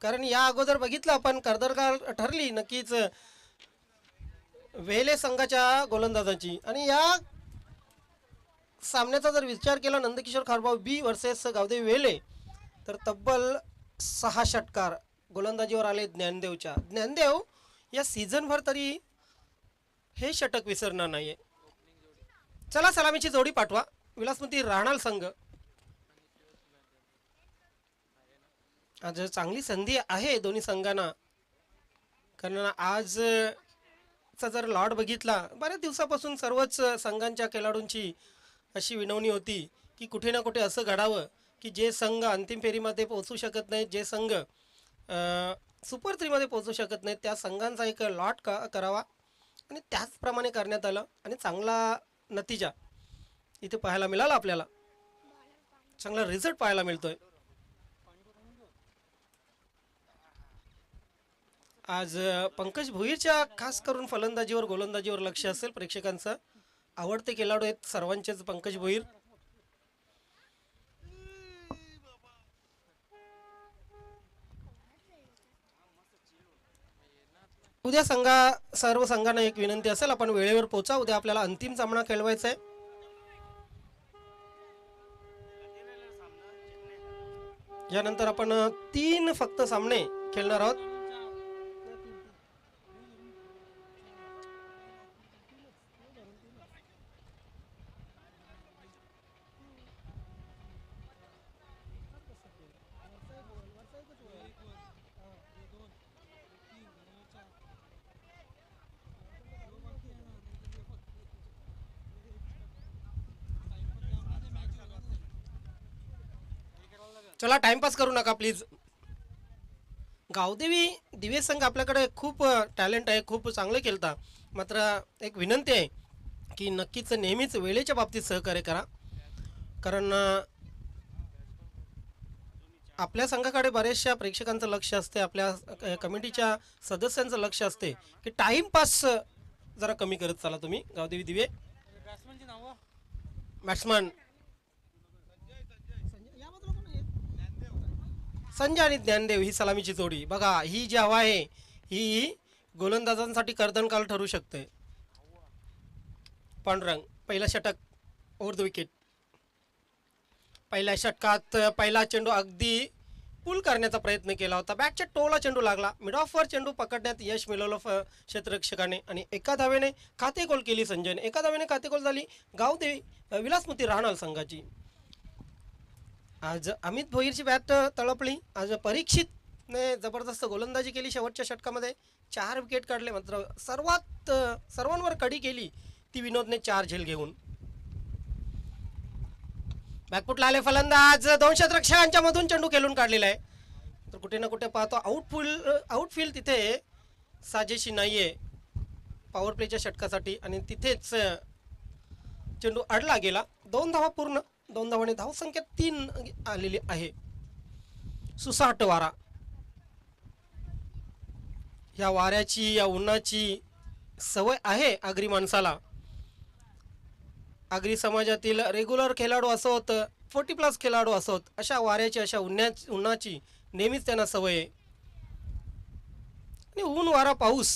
कारण या अगोदर बघितलं आपण कर्दरकार ठरली नक्कीच वेले संघाच्या गोलंदाजांची. आणि या सामन्याचा जर विचार केला नंदकिशोर खारबाव बी वर्सेस गावदेवी वेले, तर तब्बल 6 षटकार गोलंदाजीवर आले ज्ञानदेवच्या. ज्ञानदेव या सीझनभर तरी हे षटक विसरणार नाहीये. चला सलामीची जोडी पाठवा विलासमती राहणार संघ. आज चांगली संधी आहे दोन्ही संघांना, कारण आज चा जर लॉट बघितला बऱ्याच दिवसापासून सर्वच संघांच्या खेळाडूंची अशी विनवणी होती की कुठे ना कुठे असं घडावं की जे संघ अंतिम फेरीमध्ये पोहोचू शकत नाहीत, जे संघ सुपर 3मध्ये पोहोचू शकत नाहीत, त्या संघांचा एक लॉट करावा. आणि त्याचप्रमाणे करण्यात आलं आणि चांगला नतीजा इथे पाहायला मिळाला. आपल्याला चांगला रिझल्ट पाहायला मिळतोय. आज पंकज भोईरच्या खास करून फलंदाजीवर गोलंदाजीवर लक्ष असेल प्रेक्षकांचं. आवडते खेळाडू आहेत सर्वांचेच पंकज भोईर. उद्या सर्व संघांना एक विनंती असेल, आपण वेळेवर पोहोचा. उद्या आपल्याला अंतिम सामना खेळवायचा आहे. यानंतर आपण 3 फक्त सामने खेळणार आहोत. चला टाइमपास करू नका प्लीज. गावदेवी दिवे संघ आपल्याकडे खूप टॅलेंट आहे, खूप चांगले खेळता. मात्र एक विनंती आहे की नक्कीच नेहमीच वेळेच्या बाबतीत सहकार्य करा, कारण आपल्या संघाकडे बऱ्याचशा प्रेक्षकांचं लक्ष असते, आपल्या कमिटीच्या सदस्यांचं लक्ष असते की टाइमपास जरा कमी करत चला तुम्ही. गावदेवी दिवे बॅट्समन संजय आणि ज्ञानदेव ही सलामीची जोडी बघा. ही जी हवा आहे ही गोलंदाजांसाठी कर्दनकाल ठरू शकते. पांडुरंग पहिला षटक ओव्हर द विकेट. पहिल्या षटकात पहिला चेंडू अगदी पुल करण्याचा प्रयत्न केला होता, बॅटच्या टोला चेंडू लागला. मिड ऑफवर चेंडू पकडण्यात यश मिळवलं क्षेत्ररक्षकाने आणि एका धावेने खाते गोल केली संजयने. एका धावेने खाते गोल झाली गावदेवी विलासमती राहणार संघाची. आज अमित भोईरची बॅट तळपली. आज परीक्षितने जबरदस्त गोलंदाजी केली. शेवटच्या षटकामध्ये 4 विकेट काढले. मात्र सर्वांवर कडी केली ती विनोदने 4 झेल घेऊन. बॅकफुटला आले फलंदाज. 2 क्षेत्ररक्षकांच्या मधून चेंडू खेळून काढलेला आहे. तर कुठे ना कुठे पाहतो आउटफील्ड तिथे साजेशी नाहीये पॉवर प्लेच्या षटकासाठी आणि तिथेच चेंडू अडला गेला. 2 धावा पूर्ण. 2 धावाने धावसंख्या 3 आलेली आहे. सुसाट वारा. या वाऱ्याची या उन्हाची सवय आहे आगरी माणसाला. आगरी समाजातील रेग्युलर खेळाडू असोत, 40+ खेळाडू असोत, अशा वाऱ्याची अशा उन्हाची नेहमीच त्यांना सवय आहे. आणि ऊन वारा पाऊस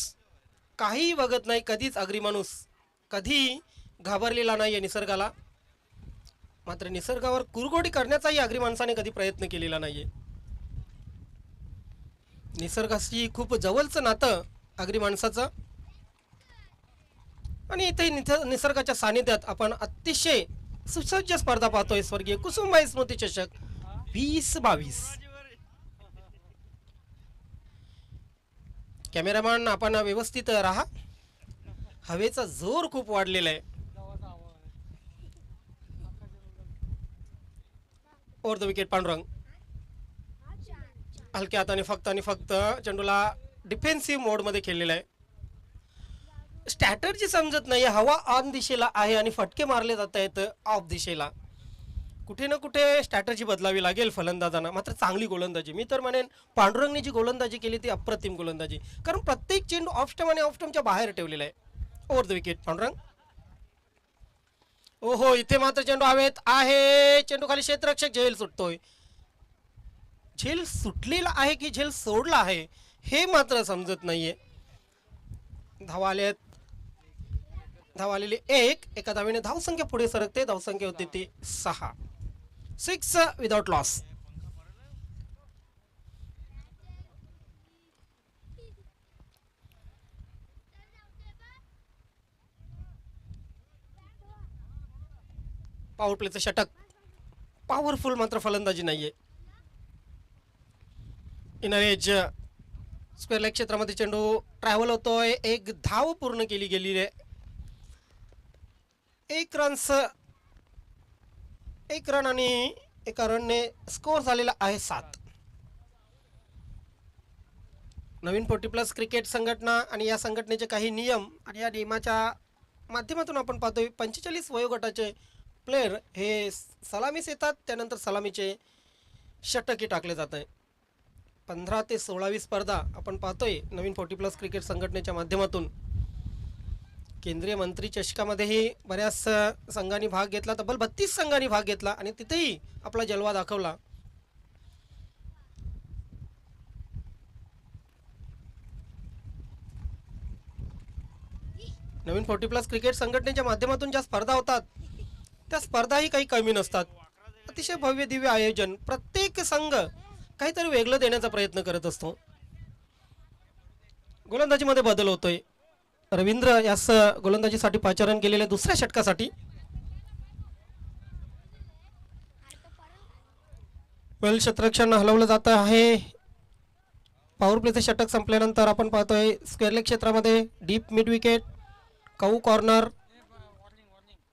काही बघत नाही कधीच. आगरी माणूस कधी घाबरलेला नाही आहे निसर्गाला. मात्र निसर्गावर कुरघोडी करण्याचाही आगरी माणसाने कधी प्रयत्न केलेला नाहीये. निसर्गाशी खूप जवळचं नातं आगरी माणसाचं. आणि इथे निसर्गाच्या सानिध्यात आपण अतिशय सुसज्ज स्पर्धा पाहतोय. स्वर्गीय कुसुमबाई स्मृती चषक 2022. कॅमेरामॅन आपण व्यवस्थित राहा. हवेचा जोर खूप वाढलेला आहे. Over the wicket Pandurang. हलक्या हाताने फक्त चेंडूला डिफेन्सिव्ह मोडमध्ये खेळलेला आहे. स्ट्रॅटर्जी समजत नाही. हवा ऑन दिशेला आहे आणि फटके मारले जात आहेत ऑफ दिशेला. कुठे ना कुठे स्ट्रॅटर्जी बदलावी लागेल फलंदाजांना. मात्र चांगली गोलंदाजी मी तर म्हणेन पांडुरंगने जी गोलंदाजी केली ती अप्रतिम गोलंदाजी, कारण प्रत्येक चेंडू ऑफ स्टंप आणि ऑफ स्टंपच्या बाहेर ठेवलेला आहे. Over the wicket Pandurang. ओहो, इथे मात्र चेंडू हवेत आहे. चेंडू खाली क्षेत्ररक्षक झेल सुटतोय. झेल सुटलेला आहे की झेल सोडला आहे हे मात्र समजत नाहीये. धावा आले, धावा आलेली एका धावेने धावसंख्या पुढे सरकते. धावसंख्या होती ती 6. 6 विदाउट लॉस. पॉवर प्लेचं षटक. पॉवरफुल मात्र फलंदाजी नाहीये. इनर एज स्क्वेअर लेग क्षेत्रामध्ये चेंडू ट्रॅव्हल होतोय. एक धाव पूर्ण केली गेली आहे. 1 रन आणि एका रनने स्कोअर झालेला आहे 7. नवीन 40+ क्रिकेट संघटना आणि या संघटनेचे काही नियम आणि या नियमाच्या माध्यमातून आपण पाहतोय 45 वयोगटाचे प्लेयर हे सलामीस येतात. त्यानंतर सलामीचे षटकी टाकले जात आहे. 15 ते 16वी स्पर्धा आपण पाहतोय नवीन 40+ क्रिकेट संघटनेच्या माध्यमातून. केंद्रीय मंत्री चषकामध्येही बऱ्याच संघांनी भाग घेतला. तब्बल 32 संघांनी भाग घेतला आणि तिथेही आपला जलवा दाखवला. नवीन 40+ क्रिकेट संघटनेच्या माध्यमातून ज्या स्पर्धा होतात त्या स्पर्धाही काही कमी नसतात. अतिशय भव्य दिव्य आयोजन. प्रत्येक संघ काहीतरी वेगळं देण्याचा प्रयत्न करत असतो. गोलंदाजीमध्ये बदल होतोय. रवींद्र यास गोलंदाजीसाठी पाचारण केलेल्या दुसऱ्या षटकासाठी. वेल क्षेत्ररक्षण हलवलं जात आहे. पॉवर प्लेचे षटक संपल्यानंतर आपण पाहतोय स्क्वेअर लेग क्षेत्रामध्ये deep mid wicket, cow corner,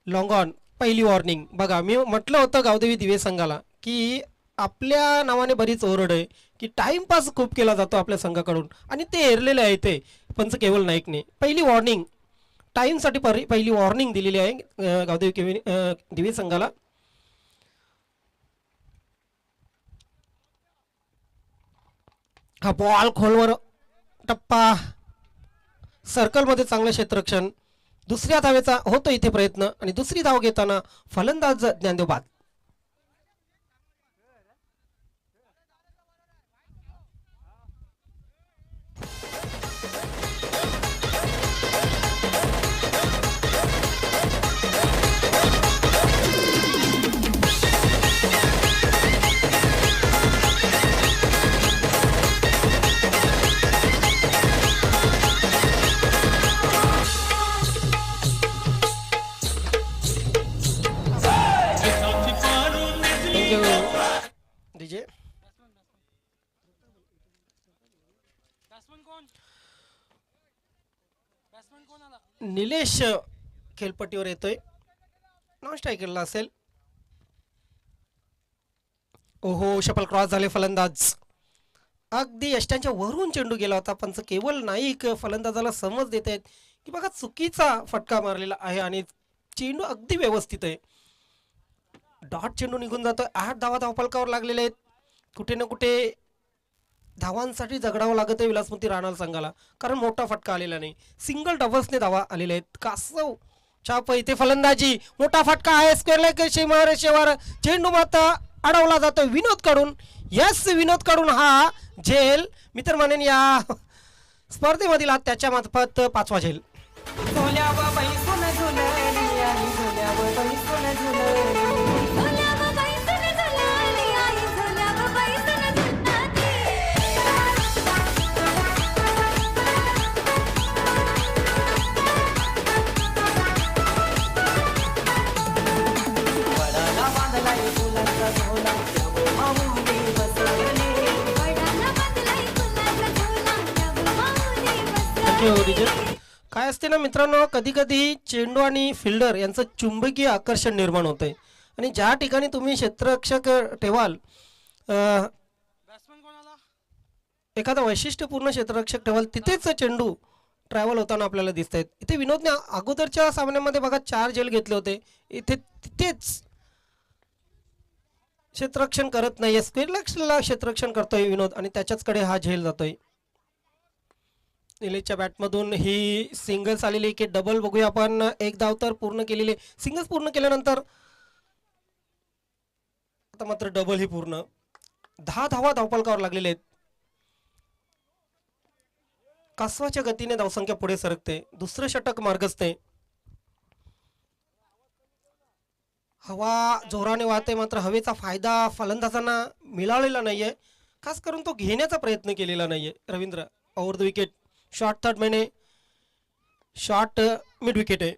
long on. पहिली वॉर्निंग. बघा मी म्हटलं होतं गावदेवी दिवे संघाला की आपल्या नावाने बरीच ओरड आहे की टाइमपास खूप केला जातो आपल्या संघाकडून आणि ते हेरलेले आहे ते पंच केवल नाईकने. पहिली वॉर्निंग टाइमसाठी पहिली वॉर्निंग दिलेली आहे गावदेवी दिवे संघाला. हा बॉल खोलवर टप्पा. सर्कलमध्ये चांगलं क्षेत्ररक्षण. दुसऱ्या धावेचा होतो इथे प्रयत्न आणि दुसरी धाव घेताना फलंदाज ज्ञानदेव बाद. डीजे निलेश खेळपट्टीवर येतोय. नॉन स्ट्रायकरला असेल. ओहो शपल क्रॉस झाले. फलंदाज अगदी यष्ट्यांच्या वरून चेंडू गेला होता. पंच केवल नाईक फलंदाजाला समज देत आहेत की बघा चुकीचा फटका मारलेला आहे आणि चेंडू अगदी व्यवस्थित आहे. डॉट चेंडू निघून जातोय. 8 धावा धावफलकावर लागलेले आहेत. कुठे ना कुठे धावांसाठी झगडावं लागत आहे विलासमती राणा संघाला कारण मोठा फटका आलेला नाही. सिंगल डबल्सने धावा आलेल्या आहेत. कासव छाप इथे फलंदाजी. मोठा फटका आहे स्क्वेअर लेग सीमारेषेवर. चेंडू मात्र अडवला जातोय विनोद कडून. यस विनोद कडून हा झेल मी तर म्हणेन या स्पर्धेमधील त्याच्या मार्फत 5वा झेल. काय असते ना मित्रांनो, कधी कधी चेंडू आणि फिल्डर यांचं चुंबकीय आकर्षण निर्माण होतंय आणि ज्या ठिकाणी तुम्ही क्षेत्ररक्षक ठेवाल एखादा वैशिष्ट्यपूर्ण क्षेत्ररक्षक ठेवाल तिथेच चेंडू ट्रॅव्हल होताना आपल्याला दिसत आहेत. इथे विनोदने अगोदरच्या सामन्यामध्ये बघा 4 झेल घेतले होते. इथे तिथेच क्षेत्ररक्षण करत नाहीये. स्क्वेअर लेगला क्षेत्ररक्षण करतोय विनोद आणि त्याच्याचकडे हा झेल जातोय. निलेशच्या बॅटमधून ही सिंगल्स आलेली की डबल बघूया आपण. एक धाव तर पूर्ण केलेली. सिंगल्स पूर्ण केल्यानंतर आता मात्र डबल ही पूर्ण. 10 धावा धावफलकावर लागलेले आहेत. कासवाच्या गतीने धावसंख्या पुढे सरकते. दुसरं षटक मार्गस्थ. हवा जोराने वाहते, मात्र हवेचा फायदा फलंदाजांना मिळालेला नाहीये. खास करून तो घेण्याचा प्रयत्न केलेला नाहीये. Ravindra over the wicket. Short third man short mid wicket आहे.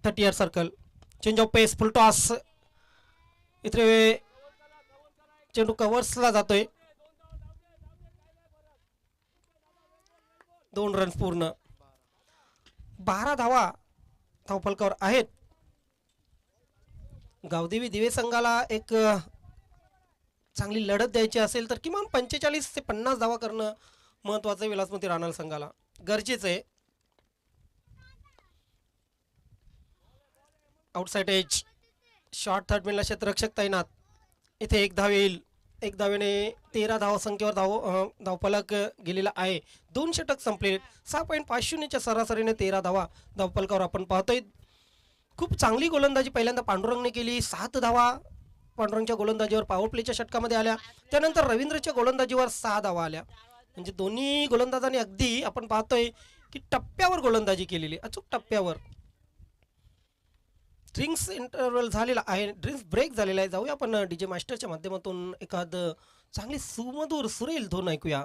30 yard circle. Change of pace. Full toss. इथे चेंडू कव्हर्सला जातोय. 2 रन्स पूर्ण. 12 धावा धावफलकावर आहेत. गावदेवी दिवे संघाला एक चांगली लढत द्यायची असेल तर किमान 45 ते 50 धावा करणं महत्वाचं आहे. विलासमती राहणार संघाला गरजेचं आहे. Outside edge. शॉर्ट थर्ड मिनला क्षेत्ररक्षक तैनात. इथे एक धाव येईल. एक धावेने 13 धावसंख्येवर धावफलक गेलेला आहे. 2 षटक संपले. 6.50 सरासरीने 13 धावा धावफलकावर आपण पाहतोय. खूप चांगली गोलंदाजी पहिल्यांदा पांडुरंगने केली. 7 धावा पांडुरंगच्या गोलंदाजीवर पॉवर प्लेच्या षटकामध्ये आल्या. त्यानंतर रवींद्रच्या गोलंदाजीवर 6 धावा आल्या. म्हणजे दोन्ही गोलंदाजांनी अगदी आपण पाहतोय की टप्प्यावर गोलंदाजी केलेली, अचूक टप्प्यावर. ड्रिंक्स इंटरव्हल झालेला आहे. ड्रिंक्स ब्रेक झालेला आहे. जाऊया आपण डीजे मास्टरच्या माध्यमातून एखाद चांगली सुमधुर सुरेल धून ऐकूया.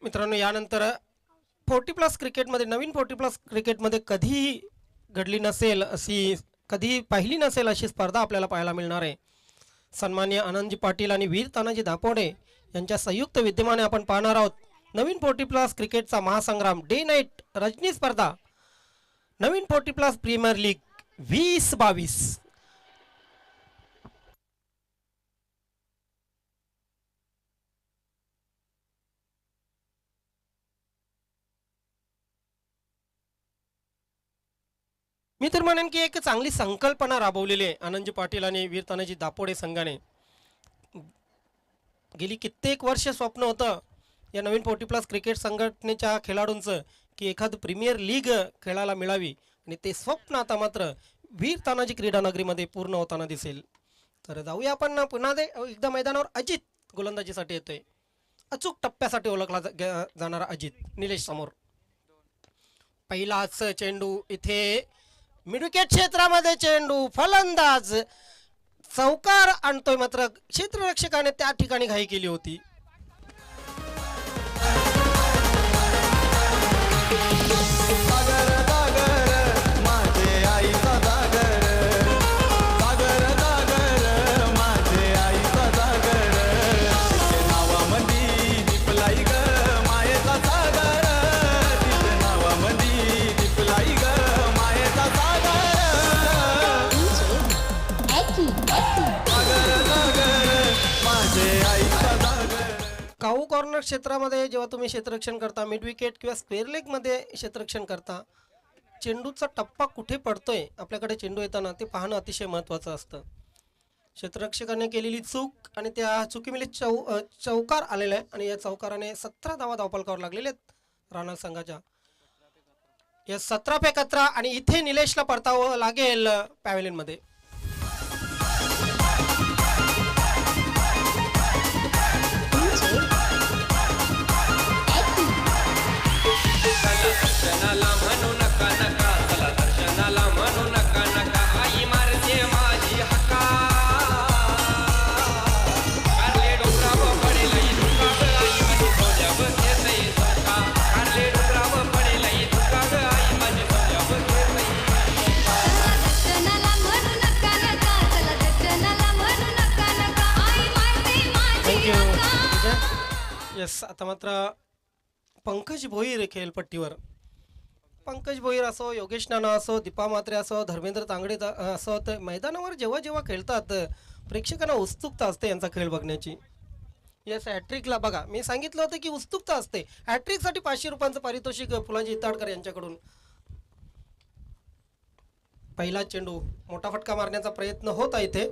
मित्रांनो, यानंतर 40+ क्रिकेटमध्ये, नवीन 40+ क्रिकेटमध्ये कधीही घडली नसेल अशी, कधीही पाहिली नसेल अशी स्पर्धा आपल्याला पाहायला मिळणार आहे. सन्माननीय आनंदजी पाटील आणि वीर तानाजी दापोडे यांच्या संयुक्त विद्यमाने आपण पाहणार आहोत नवीन 40+ क्रिकेटचा महासंग्राम डे नाईट रजनी स्पर्धा. नवीन 40+ प्रीमियर लीग 2022. मी तर म्हणेन की एक चांगली संकल्पना राबवलेली आहे आनंदजी पाटील आणि वीर तानाजी दापोडे संघाने. गेली कित्येक वर्ष स्वप्न होतं या नवीन 40+ क्रिकेट संघटनेच्या खेळाडूंचं की एखाद प्रीमियर लीग खेळायला मिळावी, आणि ते स्वप्न आता मात्र वीर तानाजी क्रीडा नगरीमध्ये पूर्ण होताना दिसेल. तर जाऊया आपण पुन्हा एकदा मैदानावर. अजित गोलंदाजीसाठी येतोय. अचूक टप्प्यासाठी ओळखला जाणारा अजित निलेश समोर. पहिलाच चेंडू इथे मिड विकेट क्षेत्रामध्ये. चेंडू फलंदाज चौकार आणतोय, मात्र क्षेत्ररक्षकाने त्या ठिकाणी घाई केली होती. काऊ कॉर्नर क्षेत्रामध्ये जेव्हा तुम्ही क्षेत्ररक्षण करता, मिड विकेट किंवा स्क्वेअर लेगमध्ये क्षेत्ररक्षण करता, चेंडूचा टप्पा कुठे पडतोय आपल्याकडे चेंडू येताना ते पाहणं अतिशय महत्त्वाचं असतं. क्षेत्ररक्षकाने केलेली चूक आणि त्या चुकीमुळे चौकार आलेला आहे, आणि या चौकाराने 17 धावा धावफलकावर लागलेले आहेत राणा संघाच्या. या 17/11 आणि इथे निलेशला परतावं लागेल पॅव्हेलियनमध्ये. येस, आता मात्र पंकज भोईर खेळपट्टीवर. पंकज भोईर असो, योगेश नाना असो, दीपा म्हात्रे असो, धर्मेंद्र तांगडे असो, तर मैदानावर जेव्हा जेव्हा खेळतात प्रेक्षकांना उत्सुकता असते यांचा खेळ बघण्याची. येस, हॅट्रिकला बघा मी सांगितलं होतं की उत्सुकता असते. हॅट्रिक साठी 500 रुपयांचं पारितोषिक फुलाजी इताडकर यांच्याकडून. पहिला चेंडू मोठा फटका मारण्याचा प्रयत्न होता इथे.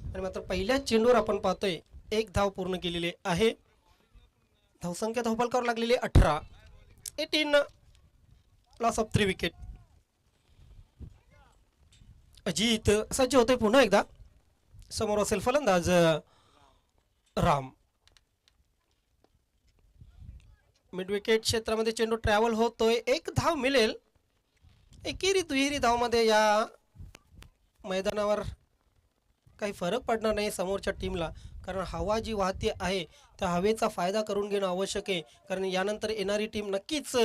आणि मात्र पहिल्याच चेंडूवर आपण पाहतोय एक धाव पूर्ण केलेली आहे. धावसंख्या धावफलकावर लागलेली 18. 18, लॉस ऑफ 3 विकेट. अजित सज्ज होते पुन्हा एकदा. समोर असेल फलंदाज राम. मिड विकेट क्षेत्रामध्ये चेंडू ट्रॅव्हल होतोय. एक धाव मिळेल. एकेरी दुहेरी धावमध्ये या मैदानावर काही फरक पडणार नाही समोरच्या टीमला, कारण हवा जी वाहते आहे त्या हवेचा फायदा करून घेणं आवश्यक आहे, कारण यानंतर येणारी टीम नक्कीच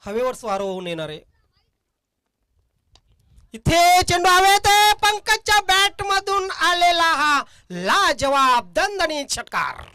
हवेवर स्वार होऊन येणार आहे. इथे चेंडू हवेत. पंकजच्या बॅट मधून आलेला हा लाजवाब दणदणीत षटकार.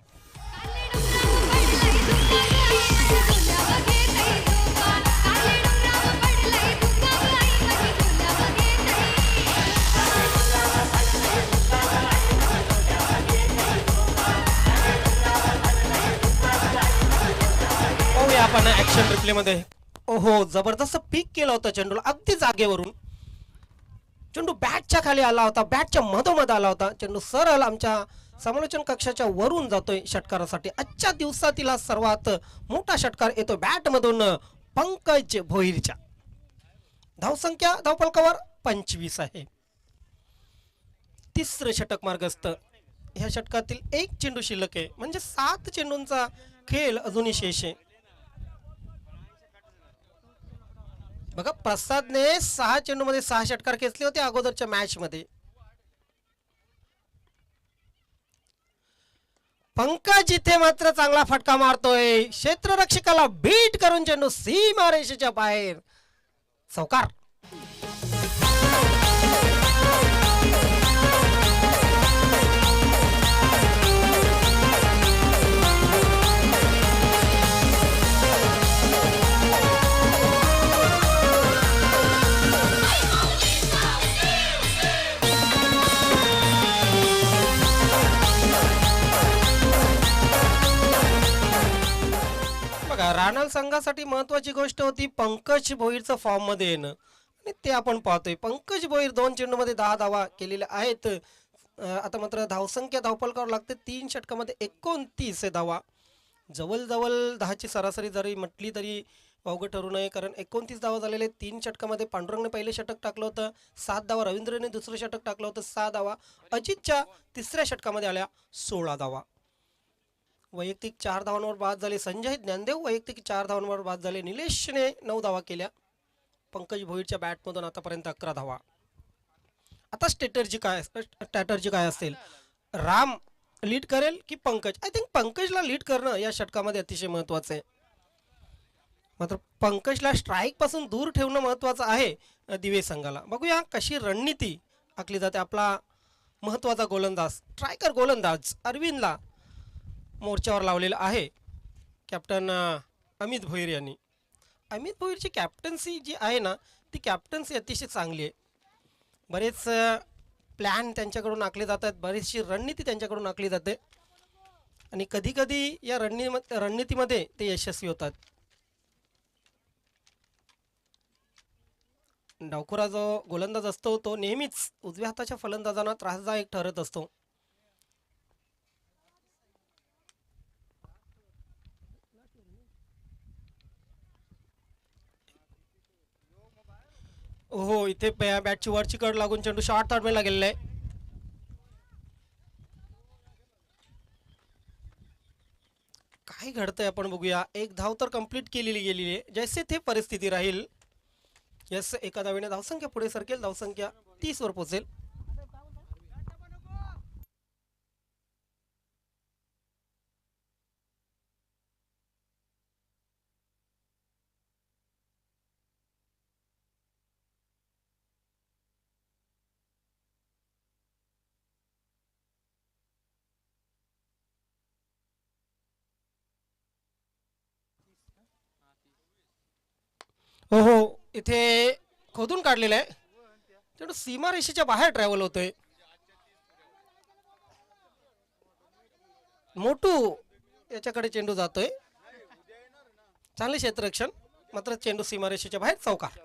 आपण ऍक्शन रिप्ले मध्ये ओहो जबरदस्त पिक केला होता चेंडूला अगदी जागेवरून. चेंडू बॅटच्या खाली आला होता, बॅटच्या मधोमध आला होता. चेंडू सरळ आमच्या समालोचन कक्षाच्या वरून जातोय षटकारासाठी. आजच्या दिवसातील हा सर्वात मोठा षटकार येतो बॅट मधून पंकज भोईरच्या. धावसंख्या धावफलकावर 25 आहे. तिसरं षटक मार्गस्थ. ह्या षटकातील एक चेंडू शिल्लक आहे, म्हणजे 7 चेंडूंचा खेळ अजूनही शेष आहे. बघा प्रसादने 6 चेंडूमध्ये 6 षटकार खेचले होते अगोदरच्या मॅच मध्ये. पंकज इथे मात्र चांगला फटका मारतोय. क्षेत्ररक्षकाला बीट करून चेंडू सीमा रेषेच्या बाहेर. चौकार. राणा संघासाठी महत्वाची गोष्ट होती पंकज भोईरचं फॉर्म मध्ये येणं, आणि ते आपण पाहतोय. पंकज भोईर 2 चेंडूमध्ये 10 धावा केलेल्या आहेत. आता मात्र धावसंख्या धावफलकावर लागते 3 षटकामध्ये 29 धावा. जवळजवळ 10ची सरासरी जरी म्हटली तरी वावगं ठरू नये, कारण 29 धावा झालेले 3 षटकामध्ये. पांडुरंगने पहिले षटक टाकलं होतं 7 धावा, रवींद्रने दुसरं षटक टाकलं होतं 6 धावा, अजितच्या तिसऱ्या षटकामध्ये आल्या 16 धावा. वैयक्तिक 4 धावांवर बाद झाले संजय ज्ञानदेव, वैयक्तिक 4 धावांवर बाद झाले. निलेशने 9 धावा केल्या. पंकज भोईरच्या बॅटमधून आतापर्यंत 11 धावा. आता स्ट्रॅटर्जी काय असेल, राम लीड करेल की पंकज? आय थिंक पंकजला लीड करणं या षटकामध्ये अतिशय महत्वाचं आहे. मात्र पंकजला स्ट्राईक पासून दूर ठेवणं महत्वाचं आहे दिवे संघाला. बघूया कशी रणनीती आखली जाते. आपला महत्वाचा गोलंदाज स्ट्रायकर गोलंदाज अरविंदला मोर्चावर लावलेला आहे कॅप्टन अमित भोईर यांनी. अमित भोईरची कॅप्टन्सी जी आहे ना, ती कॅप्टन्सी अतिशय चांगली आहे. बरेच प्लॅन त्यांच्याकडून आखले जातात, बरीचशी रणनीती त्यांच्याकडून आखली जाते, आणि कधी कधी या रणनीतीमध्ये ते यशस्वी होतात. डावखुरा जो गोलंदाज असतो तो नेहमीच उजव्या हाताच्या फलंदाजांना त्रासदायक ठरत असतो. हो इथे बॅटची वरची कड लागून चेंडू शॉर्ट थर्डमेला गेलेला आहे. काय घडतंय आपण बघूया. एक धाव तर कंप्लीट केलेली गेलेली आहे. जैसे थे परिस्थिती राहील. यस, एका धावेने धावसंख्या पुढे सरकेल. धावसंख्या 30 वर पोहोचेल. हो हो इथे खोदून काढलेलं आहे. चेंडू सीमा रेषेच्या बाहेर ट्रॅव्हल होतोय. मोटू याच्याकडे चेंडू जातोय. चांगले क्षेत्ररक्षण, मात्र चेंडू सीमारेषेच्या बाहेर, चौकार.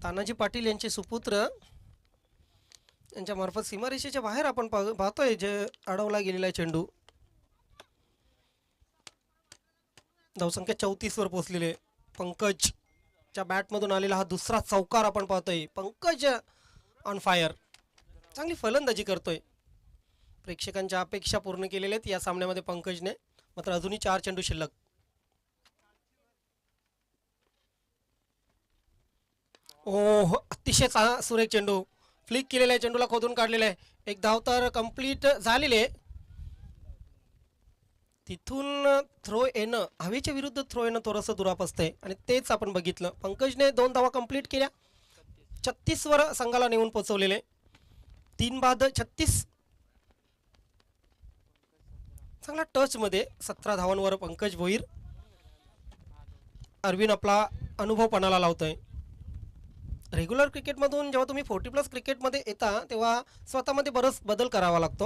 तानाजी पाटील यांचे सुपुत्र यांच्या मार्फत सीमारेषेच्या बाहेर आपण पाहतोय जे अडवला गेलेला चेंडू. धावसंख्या 34 वर पोहोचलेले पंकजच्या बॅटमधून आलेला हा दुसरा चौकार आपण पाहतोय. पंकज ऑन फायर, चांगली फलंदाजी करतोय. प्रेक्षकांच्या अपेक्षा पूर्ण केलेल्या आहेत या सामन्यामध्ये पंकजने. मात्र अजूनही 4 चेंडू शिल्लक. ओह, अतिशय सुरेख चेंडू, फ्लिक केलेला आहे, चेंडूला खोदून काढलेला आहे. एक धाव तर कंप्लीट झालेली आहे. तिथून थ्रो येणं, हवेच्या विरुद्ध थ्रो येणं थोडंसं दुराप असतंय आणि तेच आपण बघितलं. पंकजने 2 धावा कंप्लीट केल्या, 36 वर संघाला नेऊन पोहोचवलेले. 3 बाद 36. चांगला टच मध्ये 17 धावांवर पंकज भोईर. अरविंद आपला अनुभव पणाला लावतोय. रेग्युलर क्रिकेटमधून जेव्हा तुम्ही 40+ क्रिकेटमध्ये येता तेव्हा स्वतःमध्ये बरंच बदल करावा लागतो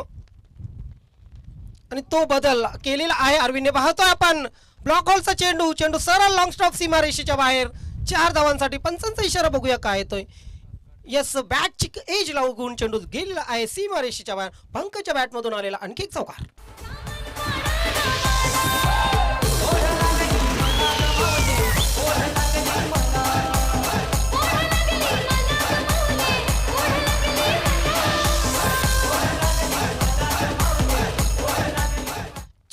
आणि तो बदल केलेला आहे अरविंदने. पाहतोय आपण ब्लॉक होलचा चेंडू, चेंडू सरळ लॉंग स्टॉप सीमारेषेच्या बाहेर. 4 धावांसाठी. पंचांचा इशारा बघूया काय येतोय. यस, बॅटची एज लागून चेंडू गेलेला आहे सीमारेषेच्या बाहेर. पंकजच्या बॅटमधून आलेला आणखी एक चौकार.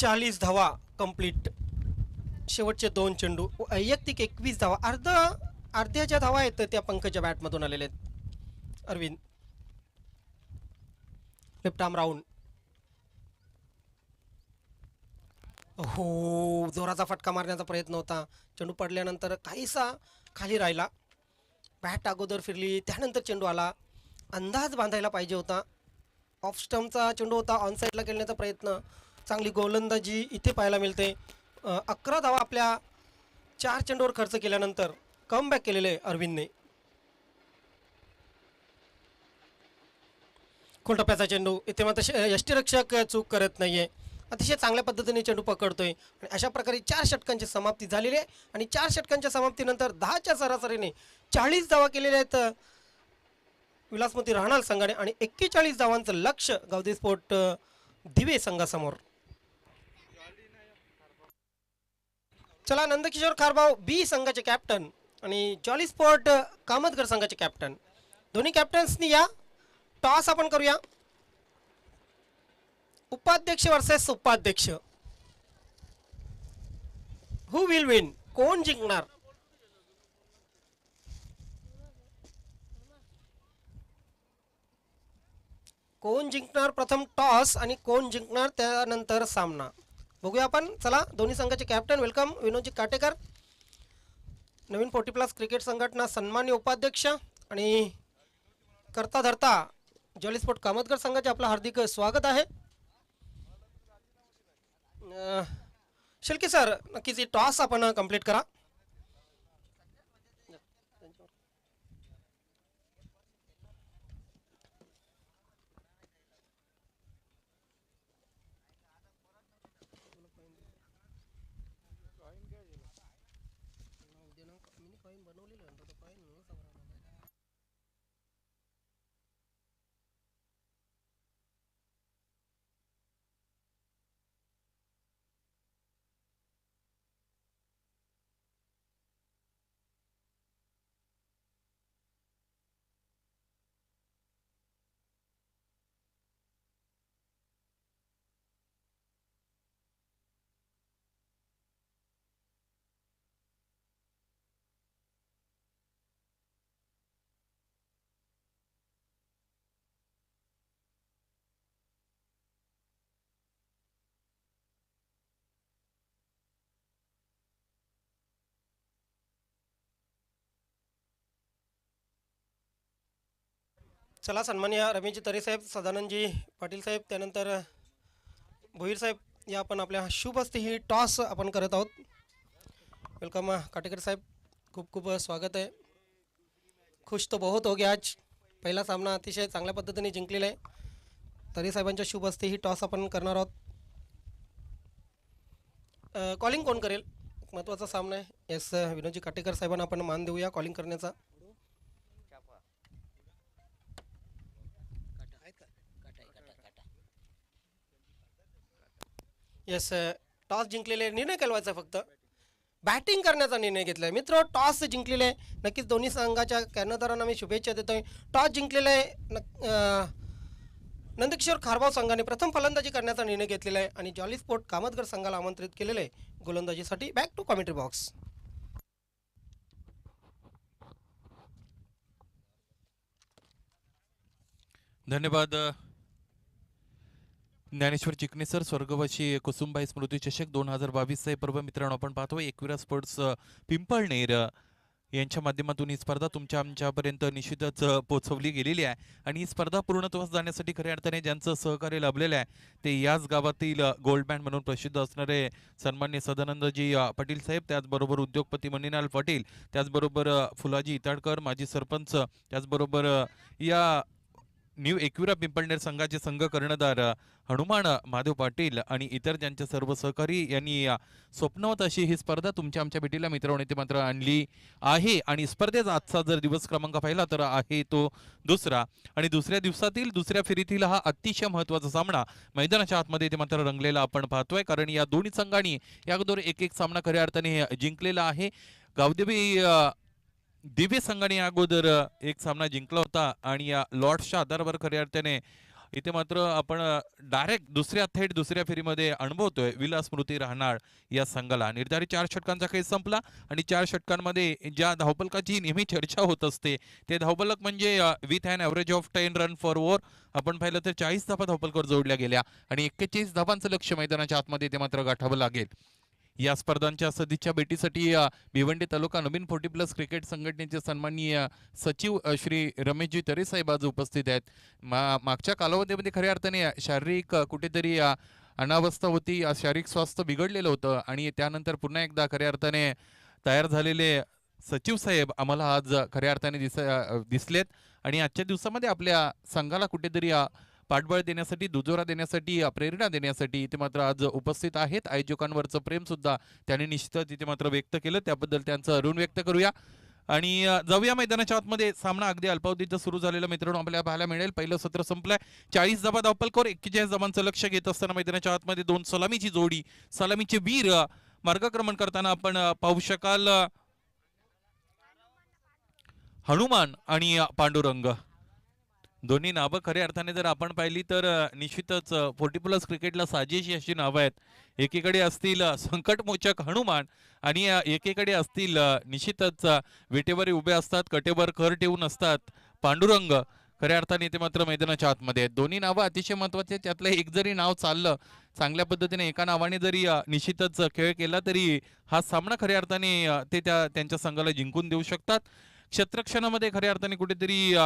चाळीस धावा कंप्लीट. शेवटचे 2 चेंडू, वैयक्तिक 21 धावा. अर्ध्याच्या धावा आहेत त्या पंकजच्या बॅटमधून आलेल्या आहेत. Arvind left arm round. हो, जोराचा फटका मारण्याचा प्रयत्न होता. चेंडू पडल्यानंतर काहीसा खाली राहिला. बॅट अगोदर फिरली, त्यानंतर चेंडू आला. अंदाज बांधायला पाहिजे होता. ऑफ स्टंपचा चेंडू होता, ऑन साईडला खेळण्याचा प्रयत्न. चांगली गोलंदाजी इथे पाहायला मिळते. 11 धावा आपल्या 4 चेंडूवर खर्च केल्यानंतर कमबॅक केलेले अरविंदने. खोलटप्प्याचा चेंडू, इथे मात्र यष्टीरक्षक चूक करत नाहीये. अतिशय चांगल्या पद्धतीने चेंडू पकडतोय आणि अशा प्रकारे 4 षटकांची समाप्ती झालेली आहे आणि 4 षटकांच्या समाप्तीनंतर 10च्या सरासरीने 40 धावा केलेल्या आहेत विलासमती राहणार संघाने आणि 41 धावांचं लक्ष गावदी स्पोर्ट दिवे संघासमोर. चला, नंदकिशोर खारभाऊ बी संघाचे कॅप्टन आणि जॉली स्पोर्ट कामतगर संघाचे कॅप्टन, दोन्ही कॅप्टन्सनी या. टॉस आपण करूया. उपाध्यक्ष वर्सेस उपाध्यक्ष. हु विल विन, कोण जिंकणार? कोण जिंकणार प्रथम टॉस आणि कोण जिंकणार त्यानंतर सामना बघूया आपण. चला, दोन्ही संघाचे कॅप्टन वेलकम विनोदजी काटेकर, नवीन 40+ क्रिकेट संघटना सन्मान्य उपाध्यक्ष आणि करता धरता जॉली स्पोर्ट कामतगर संघाचे आपलं हार्दिक स्वागत आहे. शिल्के सर, नक्कीच टॉस आपण कंप्लीट करा. चला सन्माननीय रमेशजी तरे साहेब, सदानंदजी पाटील साहेब, त्यानंतर भोईर साहेब या आपण आपल्या शुभ हस्ते ही टॉस आपण करत आहोत. वेलकम काटेकर साहेब, खूप खूप स्वागत आहे. खुश तो बहुत हो गया आज. पहिला सामना अतिशय चांगल्या पद्धतीने जिंकलेला आहे. तरे साहेबांच्या शुभ हस्ते ही टॉस आपण करणार आहोत. कॉलिंग कोण करेल? महत्त्वाचा सामना आहे. येस, विनोदजी काटेकर साहेबांना आपण मान देऊया कॉलिंग करण्याचा. येस, टॉस जिंकलेले, निर्णय केलवायचा फक्त बॅटिंग करण्याचा निर्णय घेतला आहे. मित्र, टॉस जिंकलेले आहे. नक्कीच दोन्ही संघाच्या कर्णधारांना मी शुभेच्छा देतो आहे. टॉस जिंकलेले आहे. नंदकिशोर खारबाव संघाने प्रथम फलंदाजी करण्याचा निर्णय घेतलेला आहे आणि जॉली स्पोर्ट कामतगर संघाला आमंत्रित केलेले आहे गोलंदाजीसाठी. Back to commentary box. धन्यवाद ज्ञानेश्वर चिकणे सर. स्वर्गवासी कुसुमबाई स्मृती चषक 2022 पर्व मित्रांनो आपण पाहतोय एकविरा स्पोर्ट्स पिंपळनेर यांच्या माध्यमातून ही स्पर्धा तुमच्या आमच्यापर्यंत निश्चितच पोहोचवली गेलेली आहे. आणि ही स्पर्धा पूर्णत्वास जाण्यासाठी खऱ्या अर्थाने ज्यांचं सहकार्य लाभलेलं आहे ते याच गावातील गोल्ड बँड म्हणून प्रसिद्ध असणारे सन्मान्य सदानंदजी पाटील साहेब, त्याचबरोबर उद्योगपती मणिलाल पाटील, त्याचबरोबर फुलाजी इताडकर माजी सरपंच, त्याचबरोबर या न्यू एकविरा पिंपळनेर संघाचे संघ कर्णधार हनुमान महादेव पाटील आणि इतर ज्यांचे सर्व सहकारी यांनी स्वप्नवत अशी ही स्पर्धा तुमच्या आमच्या भेटीला मित्रांनो ते मात्र आणली आहे. आणि स्पर्धेचा आजचा जर दिवस क्रमांक पाहिला तर आहे तो दुसरा. आणि दुसऱ्या दिवसातील दुसऱ्या फेरीतील हा अतिशय महत्त्वाचा सामना मैदानाच्या आतमध्ये ते मात्र रंगलेला आपण पाहतोय. कारण या दोन्ही संघांनी या अगोदर एक एक सामना खऱ्या अर्थाने जिंकलेला आहे. गावदेवी दिव्य संघाने अगोदर एक सामना जिंकला होता आणि या लॉर्ड्सच्या आधारावर खऱ्या अर्थाने इथे मात्र आपण डायरेक्ट थेट दुसऱ्या फेरीमध्ये अनुभवतोय विलास स्मृती राहणार या संघाला. निर्धारित 4 षटकांचा खेळ संपला आणि 4 षटकांमध्ये ज्या धावपलकाची नेहमी चर्चा होत असते ते धावपलक म्हणजे with an average of 10 run for over. आपण पाहिलं तर 40 धावा धावपलकावर जोडल्या गेल्या आणि 41 धावांचं लक्ष मैदानाच्या आतमध्ये ते मात्र गाठावं लागेल. या स्पर्धांच्या सदिच्छा भेटीसाठी भिवंडी तालुका नवीन 40+ क्रिकेट संघटनेचे सन्माननीय सचिव श्री रमेशजी तरे साहेब आज उपस्थित आहेत. मागच्या कालावधीमध्ये खऱ्या अर्थाने शारीरिक कुठेतरी अनावस्था होती, शारीरिक स्वास्थ्य बिघडलेलं होतं आणि त्यानंतर पुन्हा एकदा खऱ्या अर्थाने तयार झालेले सचिव साहेब आम्हाला आज खऱ्या अर्थाने दिसलेत आणि आजच्या दिवसामध्ये आपल्या संघाला कुठेतरी पाठबळ देण्यासाठी, दुजोरा देण्यासाठी, प्रेरणा देण्यासाठी इथे मात्र आज उपस्थित आहेत. आयोजकांवरचं प्रेम सुद्धा त्यांनी निश्चितच इथे मात्र व्यक्त केलं, त्याबद्दल त्यांचं ऋण व्यक्त करूया. आणि जाऊया मैदानाच्या आतमध्ये. सामना अगदी अल्पावधीत सुरू झालेला मित्रांनो आपल्याला पाहायला मिळेल. पहिलं सत्र संपलंय. 40 धावा धावपलकावर 41 धावांचं लक्ष घेत असताना मैदानाच्या आतमध्ये 2 सलामीची जोडी, सलामीचे वीर मार्गक्रमण करताना आपण पाहू शकाल. हनुमान आणि पांडुरंग दोन्ही नावं खऱ्या अर्थाने जर आपण पाहिली तर निश्चितच 40+ क्रिकेटला साजेशी अशी नावं आहेत. एकीकडे असतील संकटमोचक हनुमान आणि एकीकडे असतील निश्चितच विटेवर उभे असतात, कटेवर कर ठेवून असतात पांडुरंग. खऱ्या अर्थाने ते मात्र मैदानाच्या आतमध्ये आहेत. दोन्ही नावं अतिशय महत्त्वाचे. त्यातलं एक जरी नाव चाललं चांगल्या पद्धतीने, एका नावाने जरी निश्चितच खेळ केला तरी हा सामना खऱ्या अर्थाने ते त्यांच्या संघाला जिंकून देऊ शकतात. क्षेत्ररक्षणामध्ये खऱ्या अर्थाने कुठेतरी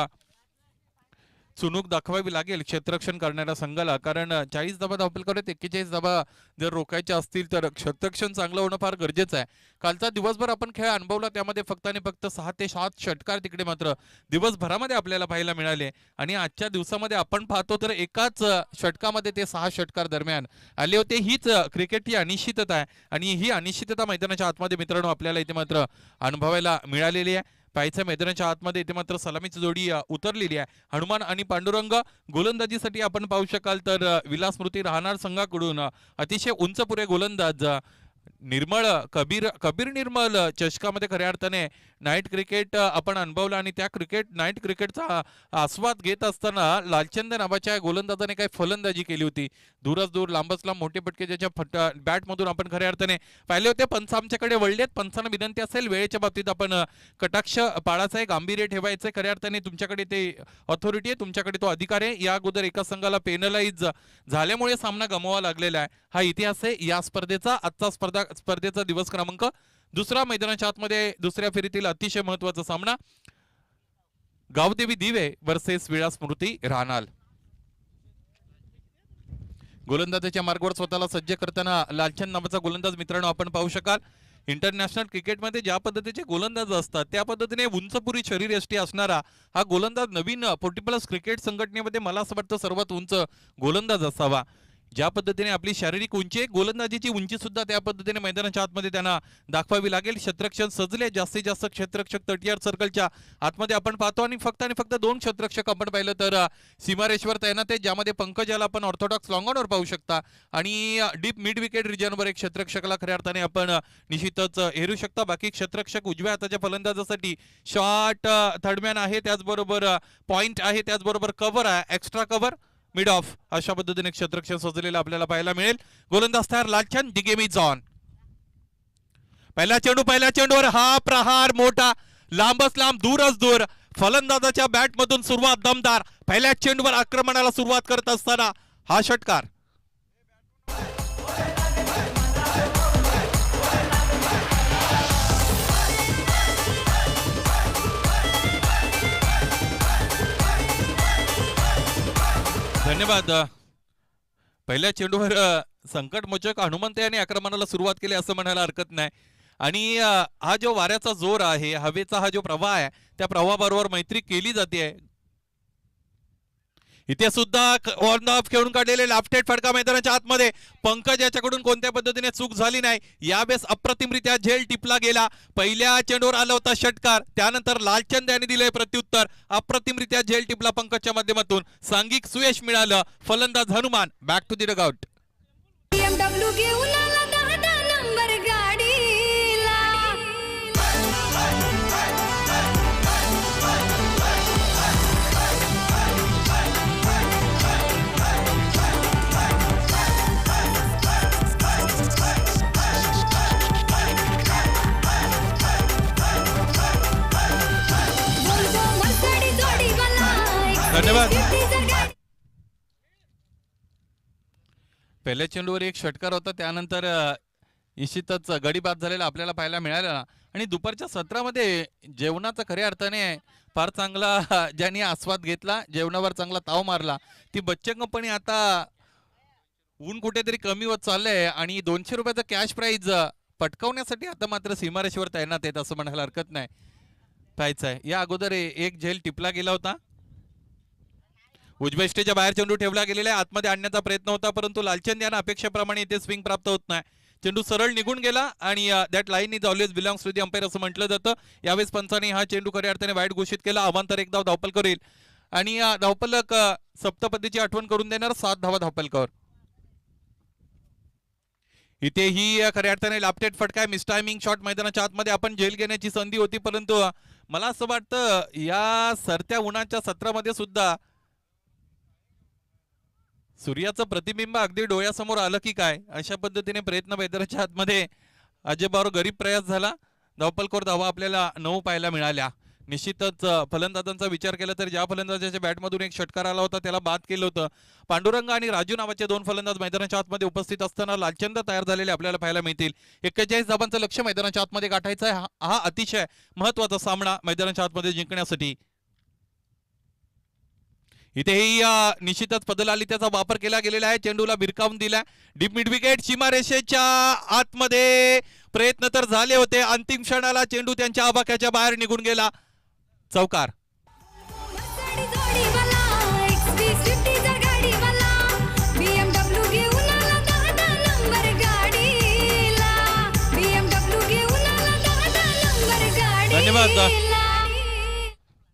चुनूक दाखवावी लागेल क्षेत्ररक्षण करणाऱ्या संघाला. कारण 40 धावा धावपलकावर 41 धावा जर रोखायच्या असतील तर क्षेत्ररक्षण चांगलं होणं फार गरजेचं आहे. कालचा दिवसभर आपण खेळ अनुभवला, त्यामध्ये फक्त आणि फक्त 6 ते 7 षटकार तिकडे मात्र दिवसभरामध्ये आपल्याला पाहायला मिळाले. आणि आजच्या दिवसामध्ये आपण पाहतो तर एकाच षटकामध्ये ते 6 षटकार दरम्यान आले होते. हीच क्रिकेटची अनिश्चितता आहे आणि ही अनिश्चितता मैदानाच्या आतमध्ये मित्रांनो आपल्याला इथे मात्र अनुभवायला मिळालेली आहे. पायथ्या मैदानाच्या आतमध्ये इथे मात्र सलामीची जोडी उतरलेली आहे. हनुमान आणि पांडुरंग गोलंदाजीसाठी आपण पाहू शकाल तर विलास स्मृती राहणार संघाकडून अतिशय उंचपुरे गोलंदाज निर्मळ कबीर निर्मळ चषकामध्ये खऱ्या अर्थाने नाईट क्रिकेट आपण अनुभवलं आणि त्या नाईट क्रिकेटचा आस्वाद घेत असताना लालचंद नावाच्या गोलंदाजाने काही फलंदाजी केली होती. दूरच दूर लांबच लांब मोठे पटके ज्याच्या बॅटमधून आपण खऱ्या अर्थाने पाहिले होते. पंच आमच्याकडे वळलेत. पंचांना विनंती असेल वेळेच्या बाबतीत आपण कटाक्ष पाळाचा आहे, गांभीर्य ठेवायचं आहे. खऱ्या अर्थाने तुमच्याकडे ते ऑथॉरिटी आहे, तुमच्याकडे तो अधिकार आहे. या अगोदर एका संघाला पेनलाइज झाल्यामुळे सामना गमवावा लागलेला आहे. हा इतिहास आहे या स्पर्धेचा. आजचा स्पर्धेचा दिवस क्रमांक दुसरा मैदानाच्या आतमध्ये दुसऱ्या फेरीतील अतिशय महत्त्वाचा सामना. गावदेवी दिवे वर्सेस विळा स्मृती रानाल. गोलंदाजाच्या मार्गावर स्वतःला सज्ज करताना लालचंद नावाचा गोलंदाज मित्रांनो आपण पाहू शकाल. इंटरनॅशनल क्रिकेटमध्ये ज्या पद्धतीचे गोलंदाज असतात त्या पद्धतीने उंचपुरी शरीरयष्टी असणारा हा गोलंदाज नवीन 40+ क्रिकेट संघटनेमध्ये मला असं वाटतं सर्वात उंच गोलंदाज असावा. ज्या पद्धतीने आपली शारीरिक उंची आहे, गोलंदाजीची उंची सुद्धा त्या पद्धतीने मैदानाच्या आतमध्ये त्यांना दाखवावी लागेल. क्षेत्ररक्षण सजले, जास्तीत जास्त क्षेत्ररक्षक 30 सर्कलच्या आतमध्ये आपण पाहतो आणि फक्त 2 क्षेत्ररक्षक आपण पाहिलं तर सीमारेषवर तैनात आहे, ज्यामध्ये पंकजाला आपण ऑर्थोडॉक्स लॉंग ऑनवर पाहू शकता आणि डीप मिड विकेट रिजनवर एक क्षेत्ररक्षकाला खऱ्या अर्थाने आपण निश्चितच हेरू शकता. बाकी क्षेत्ररक्षक उजव्या हाताच्या फलंदाजासाठी शॉर्ट थर्डमॅन आहे, त्याचबरोबर पॉइंट आहे, त्याचबरोबर कव्हर आहे, एक्स्ट्रा कव्हर, मिड ऑफ, अशा पद्धतीने क्षेत्ररक्षण सजलेलं आपल्याला पाहायला मिळेल. गोलंदाज तयार Lalchand, the game is on. पहिला चेंडूवर हा प्रहार मोठा, लांबच लांब, दूरच दूर. फलंदाजाच्या बॅटमधून सुरुवात दमदार. पहिल्या चेंडूवर आक्रमणाला सुरुवात करत असताना हा षटकार. धन्यवाद. पहिल्या चेंडूवर संकटमोचक हनुमंत याने आक्रमणाला सुरुवात केली असं म्हणायला हरकत नाही. आणि हा जो वाऱ्याचा जोर आहे, हवेचा हा जो प्रवाह आहे, त्या प्रवाहाबरोबर मैत्री केली जाते. इथे सुद्धा ऑन ऑफ खेळून काढलेले लाफ्टेड फटका मैदानाच्या आतमध्ये. पंकज याच्याकडून कोणत्या पद्धतीने चूक झाली नाही. यावेळेस अप्रतिमरित्या झेल टिपला गेला. पहिल्या चेंडूवर आला होता षटकार, त्यानंतर लालचंद यांनी दिले प्रत्युत्तर. अप्रतिमरित्या झेल टिपला पंकजच्या माध्यमातून. सांघिक सुयश मिळालं. फलंदाज Hanuman back to the dugout. BMW घेऊन आला 10 नंबर गाडीला. Volvo Mercedes जोडीवाला. धन्यवाद. XC60 गाडी. पहिल्या चेंडूवर एक षटकार होता, त्यानंतर निश्चितच गडी बाद झालेला आपल्याला पाहायला मिळाला. आणि दुपारच्या सत्रामध्ये जेवणाचा खऱ्या अर्थाने फार चांगला ज्यांनी आस्वाद घेतला, जेवणावर चांगला ताव मारला, ती बच्चन कंपनी आता ऊन कुठेतरी कमी होत चाललंय आणि 200 रुपयाचं कॅश प्राईज पटकावण्यासाठी आता मात्र सीमारेषेवर तैनात आहेत असं म्हणायला हरकत नाही. पाहायचं आहे, या अगोदर एक झेल टिपला गेला होता. उजव्या स्टेजच्या बाहेर चेंडू ठेवला गेलेला आहे. आतमध्ये आणण्याचा प्रयत्न होता, परंतु लालचंद यांना अपेक्षेप्रमाणे इथे स्विंग प्राप्त होत नाही. चेंडू सरळ निघून गेला आणि that line is always belongs to the umpire असं म्हटलं जातं. यावेळेस पंचाने हा चेंडू खऱ्या अर्थाने वाईट घोषित केला. अवांतर एक धाव धावपल करेल आणि धावपलक सप्तपदीची आठवण करून देणार. 7 धावा धावपलकर. इथेही खऱ्या अर्थाने लापटेट फटका, मिसटायमिंग शॉट मैदानाच्या आतमध्ये आपण झेल घेण्याची संधी होती, परंतु मला असं वाटतं या सरत्या उन्हाच्या सत्रामध्ये सुद्धा सूर्याचं प्रतिबिंब अगदी डोळ्यासमोर आलं की काय, अशा पद्धतीने प्रयत्न मैदानाच्या आतमध्ये अजयबावर गरीब प्रयास झाला. धावपलकर धावा आपल्याला 9 पाहायला मिळाल्या. निश्चितच फलंदाजांचा विचार केला तर ज्या फलंदाजाच्या बॅटमधून एक षटकार आला होता त्याला बाद केलं होतं. पांडुरंग आणि राजू नावाचे 2 फलंदाज मैदानाच्या आतमध्ये उपस्थित असताना लालचंद तयार झालेले आपल्याला पाहायला मिळतील. 41 धावांचं लक्ष्य मैदानाच्या आतमध्ये गाठायचं आहे. हा अतिशय महत्वाचा सामना मैदानाच्या आतमध्ये जिंकण्यासाठी. इथेही निश्चितच पदलाली त्याचा वापर केला गेलेला आहे. चेंडूला भिरकावून दिला. डीप मिड विकेट, सीमारेषेच्या आतमध्ये प्रयत्न तर झाले होते. अंतिम क्षणाला चेंडू त्यांच्या आवाक्याच्या बाहेर निघून गेला. चौकार. Mercedes जोडीवाला. XC60 गाडीवाला. BMW घेऊन आला 10 नंबर गाडीला. BMW घेऊन आला 10 नंबर गाडीला. धन्यवाद.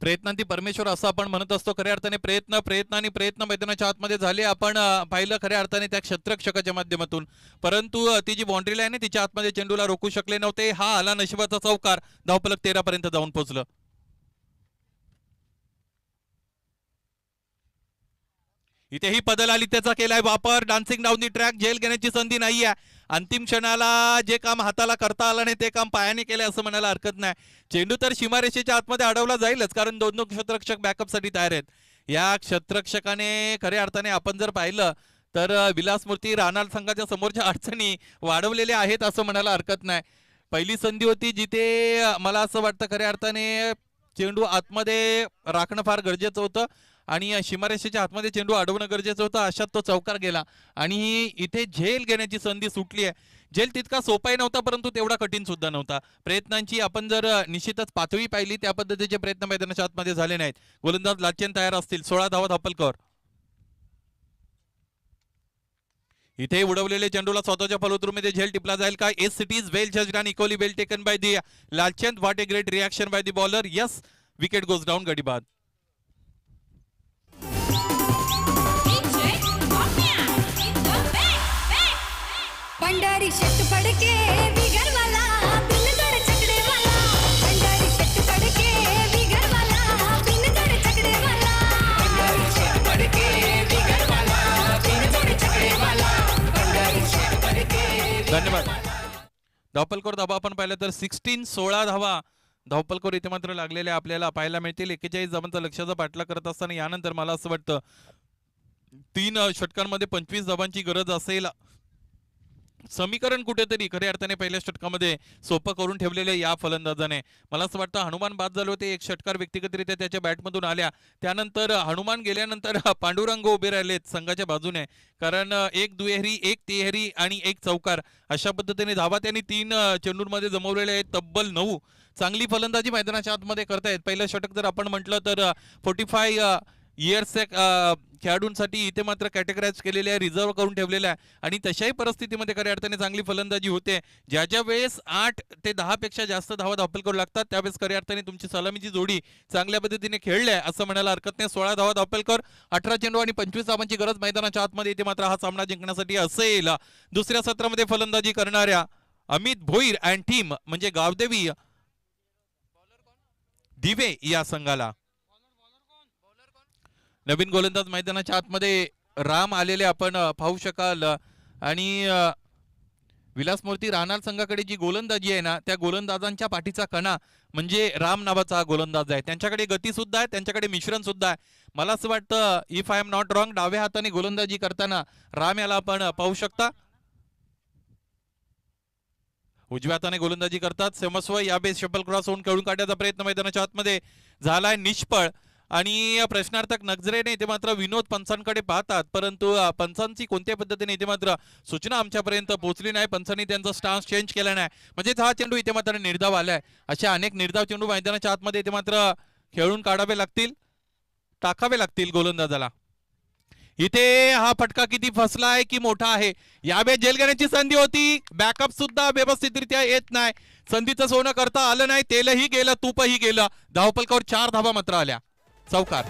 प्रयत्नांती परमेश्वर असं आपण म्हणत असतो. खऱ्या अर्थाने प्रयत्न मैदानाच्या आतमध्ये झाले. आपण पाहिलं खऱ्या अर्थाने त्या क्षेत्ररक्षकाच्या माध्यमातून, परंतु ती जी बाउंड्री लाईन आहे तिच्या आतमध्ये चेंडूला रोखू शकले नव्हते. हा आला नशिबाचा चौकार. धावपलक 13 पर्यंत जाऊन पोहोचलं. इथेही पदलाली त्याचा केलाय वापर. डान्सिंग डाऊन दी ट्रॅक, झेल घेण्याची संधी नाहीये. अंतिम क्षणाला जे काम हाताला करता आलं नाही ते काम पायाने केले असं म्हणायला हरकत नाही. चेंडू तर सीमारेषेच्या आतमध्ये अडवला जाईलच, कारण 2 क्षेत्ररक्षक बॅकअपसाठी तयार आहेत. या क्षेत्ररक्षकाने खऱ्या अर्थाने आपण जर पाहिलं तर विलासमूर्ती रानाल संघाच्या समोरच्या अडचणी वाढवलेल्या आहेत असं म्हणायला हरकत नाही. पहिली संधी होती जिथे मला असं वाटतं खऱ्या अर्थाने चेंडू आतमध्ये राखणं फार गरजेचं होतं आणि सीमारेषेच्या आतमध्ये चेंडू अडवणं गरजेचं होतं. अशात तो चौकार गेला आणि इथे झेल घेण्याची संधी सुटली आहे. झेल तितका सोपाही नव्हता परंतु तेवढा कठीण सुद्धा नव्हता. प्रयत्नांची आपण जर निश्चितच पातळी पाहिली त्या पद्धतीचे प्रयत्न मैदानाच्या आतमध्ये झाले नाहीत. गोलंदाज लाचेन तयार असतील. 16 धावा धापलकर. इथे उडवलेले चेंडूला स्वतःच्या फलोत्रूमध्ये झेल टिपला जाईल का? S it is well judged and equally well taken by the Lalchand. What a great reaction by the bowler. Yes, wicket goes down. गडी बाद. पंडारी शट पडके बिगर वाला बिन तोड़ चकड़े वाला. पंडारी शट पडके बिगर वाला बिन तोड़ चकड़े वाला. पंडारी शट पडके बिगर वाला बिन तोड़ चकड़े वाला. पंडारी शट पडके. धन्यवाद. धावपलकर धावा आपण पाहिलं तर 16 धावा धावपलकर इथे मात्र लागलेल्या आपल्याला पाहायला मिळतील. 41 धावांचा लक्ष्याचा पाठलाग करत असताना यानंतर मला असं वाटतं 3 षटकांमध्ये 25 धावांची गरज असेल. समीकरण कुठेतरी खऱ्या अर्थाने पहिल्या षटकामध्ये सोपं करून ठेवलेले या फलंदाजाने. मला असं वाटतं हनुमान बाद झाले होते. एक षटकार व्यक्तिगतरित्या त्याच्या बॅटमधून आल्या. त्यानंतर हनुमान गेल्यानंतर पांडुरंग उभे राहिलेत संघाच्या बाजूने. कारण एक दुहेरी, एक तिहेरी आणि एक चौकार अशा पद्धतीने धावा त्यांनी 3 चेंडूंमध्ये जमवलेले आहेत. तब्बल 9. चांगली फलंदाजी मैदानाच्या आतमध्ये करतायत. पहिलं षटक जर आपण म्हटलं तर 45 इयर्सच्या खेळाडूंसाठी इथे मात्र कॅटेगराईज केलेले आहे, रिझर्व्ह करून ठेवलेलं आहे. आणि तशाही परिस्थितीमध्ये खऱ्या अर्थाने चांगली फलंदाजी होते. ज्या वेळेस 8 ते 10 पेक्षा जास्त धावा दाखल करू लागतात त्यावेळेस खऱ्या अर्थाने तुमची सलामीची जोडी चांगल्या पद्धतीने खेळली आहे असं म्हणायला हरकत नाही. 16 धावा दाखल 18 चेंडू आणि 25 धावांची गरज मैदानाच्या आतमध्ये इथे मात्र हा सामना जिंकण्यासाठी असेल. दुसऱ्या सत्रामध्ये फलंदाजी करणाऱ्या अमित भोईर अँड टीम म्हणजे गावदेवी दिवे या संघाला नवीन गोलंदाज मैदानाच्या आतमध्ये राम आलेले आपण पाहू शकाल. आणि विलासमूर्ती राहणार संघाकडे जी गोलंदाजी आहे ना त्या गोलंदाजांच्या पाठीचा कणा म्हणजे राम नावाचा गोलंदाज आहे. त्यांच्याकडे गती सुद्धा आहे, त्यांच्याकडे मिश्रण सुद्धा आहे. मला असं वाटतं if I am not wrong डाव्या हाताने गोलंदाजी करताना राम याला आपण पाहू शकता. उजव्या हाताने गोलंदाजी करतात. सेमस्व या बेस शफल क्रॉस होऊन खेळून काढण्याचा प्रयत्न मैदानाच्या आतमध्ये झालाय निष्फळ. आणि प्रश्नार्थक नजरेने इथे मात्र विनोद पंचांकडे पाहतात परंतु पंचांची कोणत्या पद्धतीने इथे मात्र सूचना आमच्यापर्यंत पोहोचली नाही. पंचांनी त्यांचा स्टान्स चेंज केला नाही. म्हणजे हा चेंडू इथे मात्र निर्धाव आलाय. अशा अनेक निर्धाव चेंडू मैदानाच्या आतमध्ये इथे मात्र खेळून काढावे लागतील, टाकावे लागतील गोलंदाजाला. इथे हा फटका किती फसला आहे की मोठा आहे. यावेळेस जेल घेण्याची संधी होती. बॅकअप सुद्धा व्यवस्थितरित्या येत नाही. संधीचं सोनं करता आलं नाही. तेलही गेलं, तूपही गेलं. धावपलकावर 4 धावा मात्र आल्या. चौकार.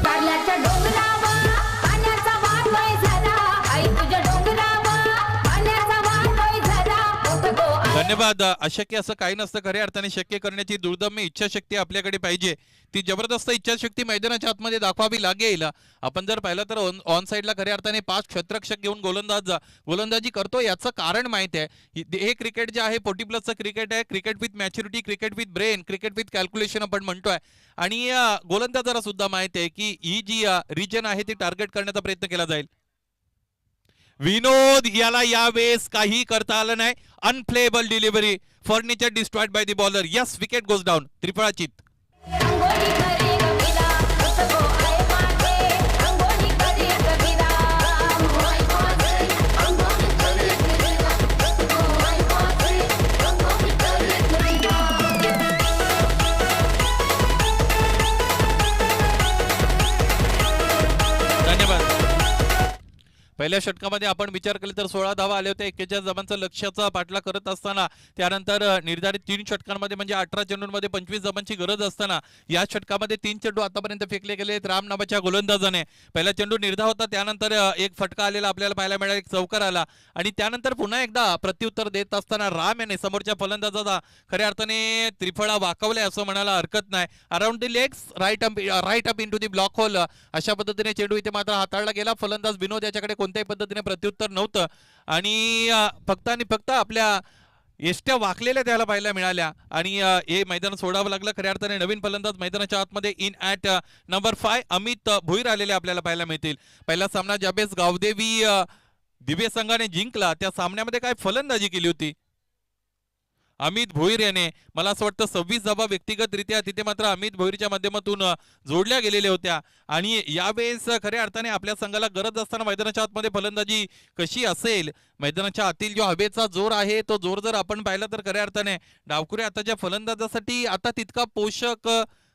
कारल्याच्या डोंगरावर पाण्याचा वाटोय झाला. आई तुझ्या डोंगरावर पाण्याचा वाटोय झाला. धन्यवाद. अशक्य असं काही नसतं. खऱ्या अर्थाने शक्य करण्याची दुर्दम्य इच्छाशक्ती आपल्याकडे पाहिजे. ती जबरदस्त इच्छाशक्ती मैदानाच्या आतमध्ये दाखवावी लागेल. आपण जर पाहिलं तर ऑन साईडला खऱ्या अर्थाने 5 क्षेत्ररक्षक घेऊन गोलंदाजी करतो. याचं कारण माहिती आहे. हे क्रिकेट जे आहे 40+ क्रिकेट आहे. Cricket with maturity, cricket with brain, cricket with calculation आपण म्हणतोय. आणि गोलंदाजाला सुद्धा माहिती आहे की ही जी रिजन आहे ती टार्गेट करण्याचा प्रयत्न केला जाईल. विनोद याला यावेळेस काही करता आलं नाही. Unplayable delivery. Furniture destroyed by the bowler. Yes, wicket goes down. त्रिफळाचीत. रंगोली करे कबीरा उसको आए माटे. रंगोली करे कबीरा मोय माटे. रंगोली करे कबीरा उसको आए माटे. रंगोली करे कबीरा. धन्यवाद. पहिल्या षटकामध्ये आपण विचार केला तर 16 धावा आले होते. 41 धावांचा लक्ष्याचा पाठलाग करत असताना त्यानंतर निर्धारित 3 षटकांमध्ये म्हणजे 18 चेंडूंमध्ये 25 धावांची गरज असताना या षटकामध्ये 3 चेंडू आतापर्यंत फेकले गेले आहेत राम नावाच्या गोलंदाजाने. पहिला चेंडू निर्धाव होता. त्यानंतर एक फटका आलेला आपल्याला पाहायला मिळाला, एक चौकार आला. आणि त्यानंतर पुन्हा एकदा प्रत्युत्तर देत असताना राम याने समोरच्या फलंदाजाचा खऱ्या अर्थाने त्रिफळा वाकवलाय असं म्हणायला हरकत नाही. Around the legs, right up into the block hole अशा पद्धतीने चेंडू इथे मात्र हाताळला गेला. फलंदाज विनोद याच्याकडे कोणत्याही पद्धतीने प्रत्युत्तर नव्हतं आणि फक्त आणि फक्त आपल्या एष्ट्या वाकलेल्या त्याला पाहायला मिळाल्या आणि हे मैदान सोडावं लागलं. खऱ्या अर्थाने नवीन फलंदाज मैदानाच्या आतमध्ये in at number 5 Amit Bhoir आलेले आपल्याला पाहायला मिळतील. पहिला सामना ज्यावेळेस गावदेवी दिव्य संघाने जिंकला त्या सामन्यामध्ये काय फलंदाजी केली होती. अमित भोईर याने मला असं वाटतं 26 धावा व्यक्तिगतरित्या तिथे मात्र अमित भोईरच्या माध्यमातून जोडल्या गेलेल्या होत्या आणि यावेळेस खऱ्या अर्थाने आपल्या संघाला गरज असताना मैदानाच्या आतमध्ये फलंदाजी कशी असेल, मैदानाच्या आतील जो हवेचा जोर आहे तो जोर जर आपण पाहिला तर खऱ्या अर्थाने डावखुरे आताच्या फलंदाजासाठी आता तितका पोषक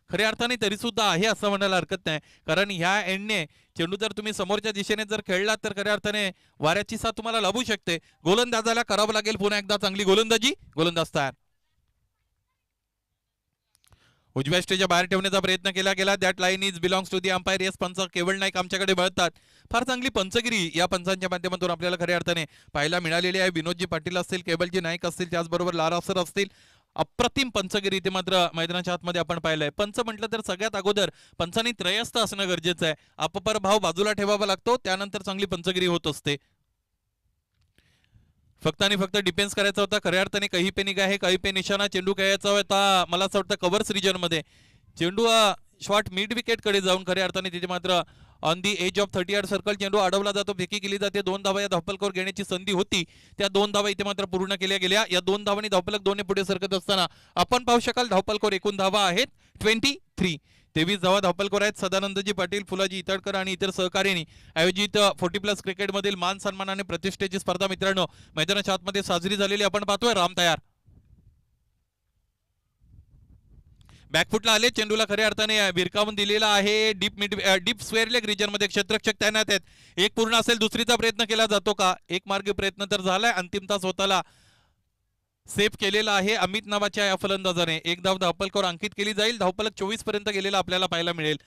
खऱ्या अर्थाने तरी सुद्धा आहे असं म्हणायला हरकत नाही, कारण ह्या एंडने चेंडू जर तुम्ही समोरच्या दिशेने जर खेळलात तर खऱ्या अर्थाने वाऱ्याची साथ तुम्हाला लाभू शकते. गोलंदाजाला करावं लागेल पुन्हा एकदा चांगली गोलंदाजी. गोलंदाज तयार. उजव्या स्टेजच्या बाहेर ठेवण्याचा प्रयत्न केला गेला. That line is belongs to the umpire. Yes पंच केवळ नाईक आमच्याकडे मिळतात. फार चांगली पंचगिरी या पंचांच्या माध्यमातून आपल्याला खऱ्या अर्थाने पाहायला मिळालेली आहे. विनोदजी पाटील असतील, केबलजी नाईक असतील, त्याचबरोबर लारा सर असतील. अप्रतिम पंचगिरी ते मात्र मैदानाच्या आतमध्ये आपण पाहिलंय. पंच म्हटलं तर सगळ्यात अगोदर पंचांनी त्रयस्थ असणं गरजेचं आहे. अपपर भाव बाजूला ठेवावा लागतो, त्यानंतर चांगली पंचगिरी होत असते. फक्त आणि फक्त डिफेन्स करायचा होता. खऱ्या अर्थाने काही पे निघा आहे, काही पे निशाणा. चेंडू खेळायचा होता मला असं वाटतं कव्हर्स रिजन मध्ये. चेंडू शॉर्ट मिड विकेट कडे जाऊन खऱ्या अर्थाने तिथे मात्र on the edge of 30 yard circle चेंडू अडवला जातो, फेकी केली जाते. 2 धावा या धावपलकावर घेण्याची संधी होती, त्या 2 धावा इथे मात्र पूर्ण केल्या गेल्या. या 2 धावांनी धावपलक 2 पुढे सरकत असताना आपण पाहू शकाल धावपलकावर एकूण धावा आहेत 23. 23 धावा धावपलकावर आहेत. सदानंदजी पाटील, फुलाजी इतडकर आणि इतर सहकार्यांनी आयोजित 40+ क्रिकेट मधील मान सन्मान आणि प्रतिष्ठेची स्पर्धा मित्रांनो मैदानाच्या आतमध्ये साजरी झालेली आपण पाहतोय. राम तयार. बॅकफुटला आले, चेंडूला खऱ्या अर्थाने भिरकावून दिलेला आहे. डीप स्क्वेअर लेग रिजन मध्ये क्षेत्ररक्षक तैनात आहेत. एक पूर्ण असेल, दुसरीचा प्रयत्न केला जातो का? एक मार्गी प्रयत्न तर झालाय. अंतिमता स्वतःला सेव्ह केलेला आहे अमित नावाच्या या फलंदाजाने. एक धाव धावपलकावर अंकित केली जाईल. धावपलक 24 पर्यंत गेलेला आपल्याला पाहायला मिळेल.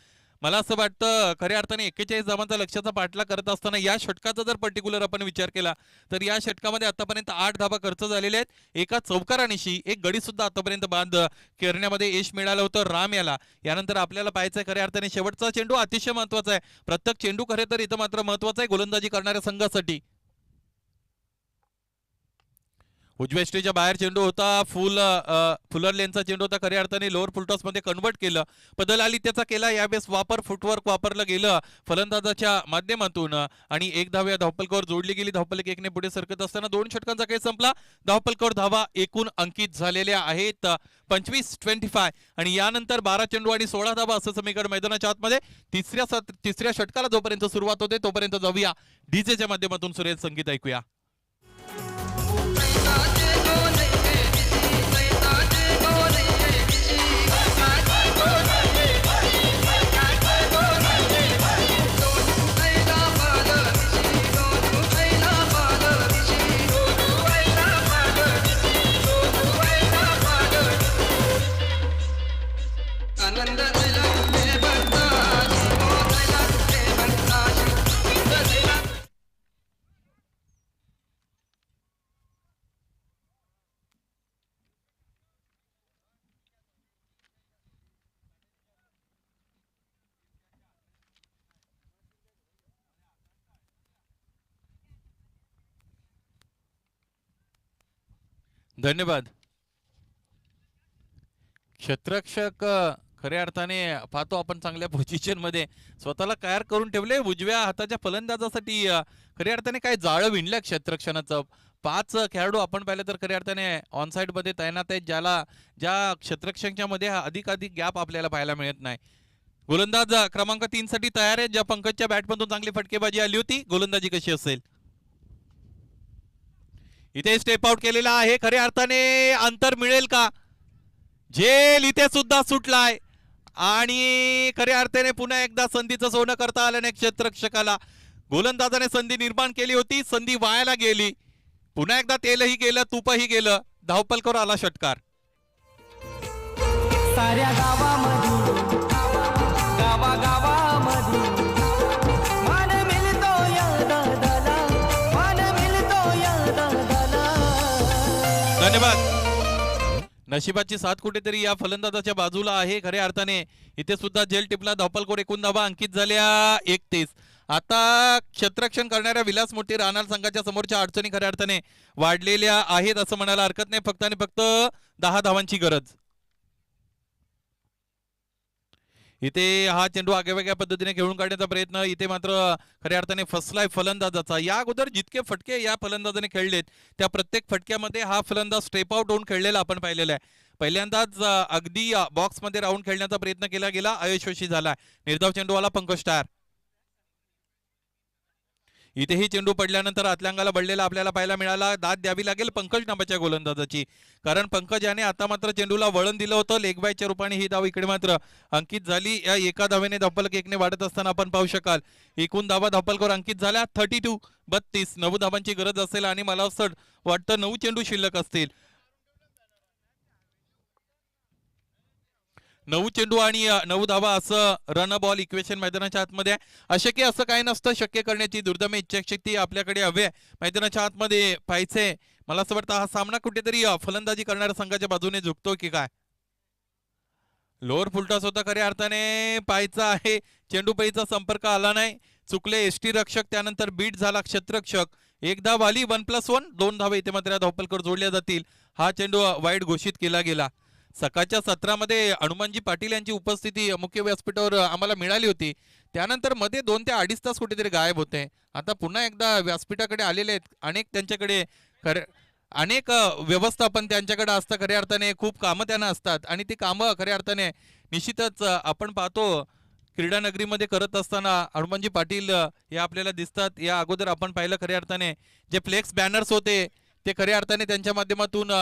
मला असं वाटतं खऱ्या अर्थाने 41 धावांचा लक्ष्याचा पाठलाग करत असताना या षटकाचा जर पर्टिक्युलर आपण विचार केला तर या षटकामध्ये आतापर्यंत 8 धावा खर्च झालेल्या आहेत. एका चौकारानिशी एक गडी सुद्धा आतापर्यंत बाद करण्यामध्ये यश मिळालं होतं राम याला. यानंतर आपल्याला पाहायचंय खऱ्या अर्थाने शेवटचा चेंडू अतिशय महत्वाचा आहे. प्रत्येक चेंडू खरे तर इथं मात्र महत्वाचा आहे गोलंदाजी करणाऱ्या संघासाठी. उजव्या स्टेजच्या बाहेर चेंडू होता. फुलर लेनचा चेंडू होता. खऱ्या अर्थाने लोअर फुलटॉस मध्ये कन्वर्ट केलं. बदल आली त्याचा केला. यावेळेस फुटवर्क वापरलं गेलं फलंदाजाच्या माध्यमातून आणि एक धाव या धावपलकावर जोडली गेली. धावपलक 1 ने पुढे सरकत असताना 2 षटकांचा खेळ संपला. धावपलकावर धावा एकूण अंकित झालेल्या आहेत 25-25 आणि यानंतर 12 चेंडू आणि 16 धावा असं समीकरण मैदानाच्या आतमध्ये. तिसऱ्या षटकाला जोपर्यंत सुरुवात होते तोपर्यंत जाऊया डीजेच्या माध्यमातून सुरेल संगीत ऐकूया. धन्यवाद. क्षेत्ररक्षक खऱ्या अर्थाने पाहतो आपण चांगल्या पोझिशन मध्ये स्वतःला तयार करून ठेवले. उजव्या हाताच्या फलंदाजासाठी खऱ्या अर्थाने काय जाळं विणलं क्षेत्ररक्षणाचं. 5 खेळाडू आपण पाहिलं तर खऱ्या अर्थाने ऑन साइड मध्ये तैनात आहेत, ज्या क्षेत्ररक्षकांच्या मध्ये अधिक गॅप आपल्याला पाहायला मिळत नाही. गोलंदाज क्रमांक 3 साठी तयार आहे. ज्या पंकजच्या बॅटमधून चांगली फटकेबाजी आली होती. गोलंदाजी कशी असेल? इथे स्टेप आउट केलेला आहे. खऱ्या अर्थाने अंतर मिळेल का? झेल इथे सुद्धा सुटलाय आणि खऱ्या अर्थाने पुन्हा एकदा संधीचं सोनं करता आलं नाही क्षेत्ररक्षकाला. गोलंदाजाने संधी निर्माण केली होती, संधी वायाला गेली. पुन्हा एकदा तेलही गेलं, तूपही गेलं. धावपलकावर आला षटकार. साऱ्या गावामध्ये मान मिळतो या दादाला, मान मिळतो या दादाला. धन्यवाद. नशिबाची साथ कुठेतरी या फलंदाजाच्या बाजूला आहे. खऱ्या अर्थाने इथे सुद्धा झेल टिपला. धावपलकावर एकूण धावा अंकित झाल्या 31. आता क्षेत्ररक्षण करणाऱ्या विलास मोठी राहणार संघाच्या समोरच्या अडचणी खऱ्या अर्थाने वाढलेल्या आहेत असं म्हणायला हरकत नाही. फक्त आणि फक्त 10 धावांची गरज. इथे हा चेंडू आगळ्या पद्धतीने खेळून काढण्याचा प्रयत्न, इथे मात्र खऱ्या अर्थाने फसलाय फलंदाजाचा. या अगोदर जितके फटके या फलंदाजाने खेळलेत त्या प्रत्येक फटक्यामध्ये हा फलंदाज स्टेप आउट होऊन खेळलेला आपण पाहिलेला आहे. पहिल्यांदाच अगदी बॉक्समध्ये राहून खेळण्याचा प्रयत्न केला गेला, अयशस्वी झाला. निर्धाव चेंडूवाला पंकज टार. इथेही चेंडू पडल्यानंतर आतल्या अंगाला बडलेला आपल्याला पाहायला मिळाला. दाद द्यावी लागेल पंकज नावाच्या गोलंदाजाची, कारण पंकज याने आता मात्र चेंडूला वळण दिलं होतं. लेग बायच्या रूपाने ही धाव इकडे मात्र अंकित झाली. या एका धावेने धावफलक एकने वाढत असताना आपण पाहू शकाल एकूण धावा धावफलकावर अंकित झाल्या 32-32. 9 धावांची गरज असेल आणि मला असं वाटतं 9 चेंडू शिल्लक असतील. 9 चेंडू आणि 9 धावा असं रन बॉल इक्वेशन मैदानाच्या आतमध्ये आहे. अशक्य असं काही नसतं, शक्य करण्याची दुर्दम्य इच्छाशक्ती आपल्याकडे हवी आहे. मैदानाच्या आतमध्ये पाहायचंय, मला असं वाटतं हा सामना कुठेतरी फलंदाजी करणाऱ्या संघाच्या बाजूने झुकतो की काय. लोअर फुलटॉस होता खऱ्या अर्थाने, पाहायचा आहे चेंडू पैचा संपर्क आला नाही. चुकले एसटी रक्षक, त्यानंतर बीट झाला क्षेत्ररक्षक. एक धाव आली 1+1. 2 धावा इथे मात्र धावफलकावर जोडल्या जातील. हा चेंडू वाईड घोषित केला गेला. सकाळच्या सत्रामध्ये हनुमानजी पाटील यांची उपस्थिती मुख्य व्यासपीठावर आम्हाला मिळाली होती. त्यानंतर मध्ये 2 ते 2.5 तास कुठेतरी गायब होते. आता पुन्हा एकदा व्यासपीठाकडे आलेले आहेत. अनेक त्यांच्याकडे अनेक व्यवस्थापन त्यांच्याकडे असतं. खऱ्या अर्थाने खूप कामं त्यांना असतात आणि ती कामं खऱ्या अर्थाने निश्चितच आपण पाहतो क्रीडा नगरीमध्ये करत असताना हनुमानजी पाटील हे आपल्याला दिसतात. या अगोदर आपण पाहिलं खऱ्या अर्थाने जे फ्लेक्स बॅनर्स होते ते खऱ्या अर्थाने त्यांच्या माध्यमातून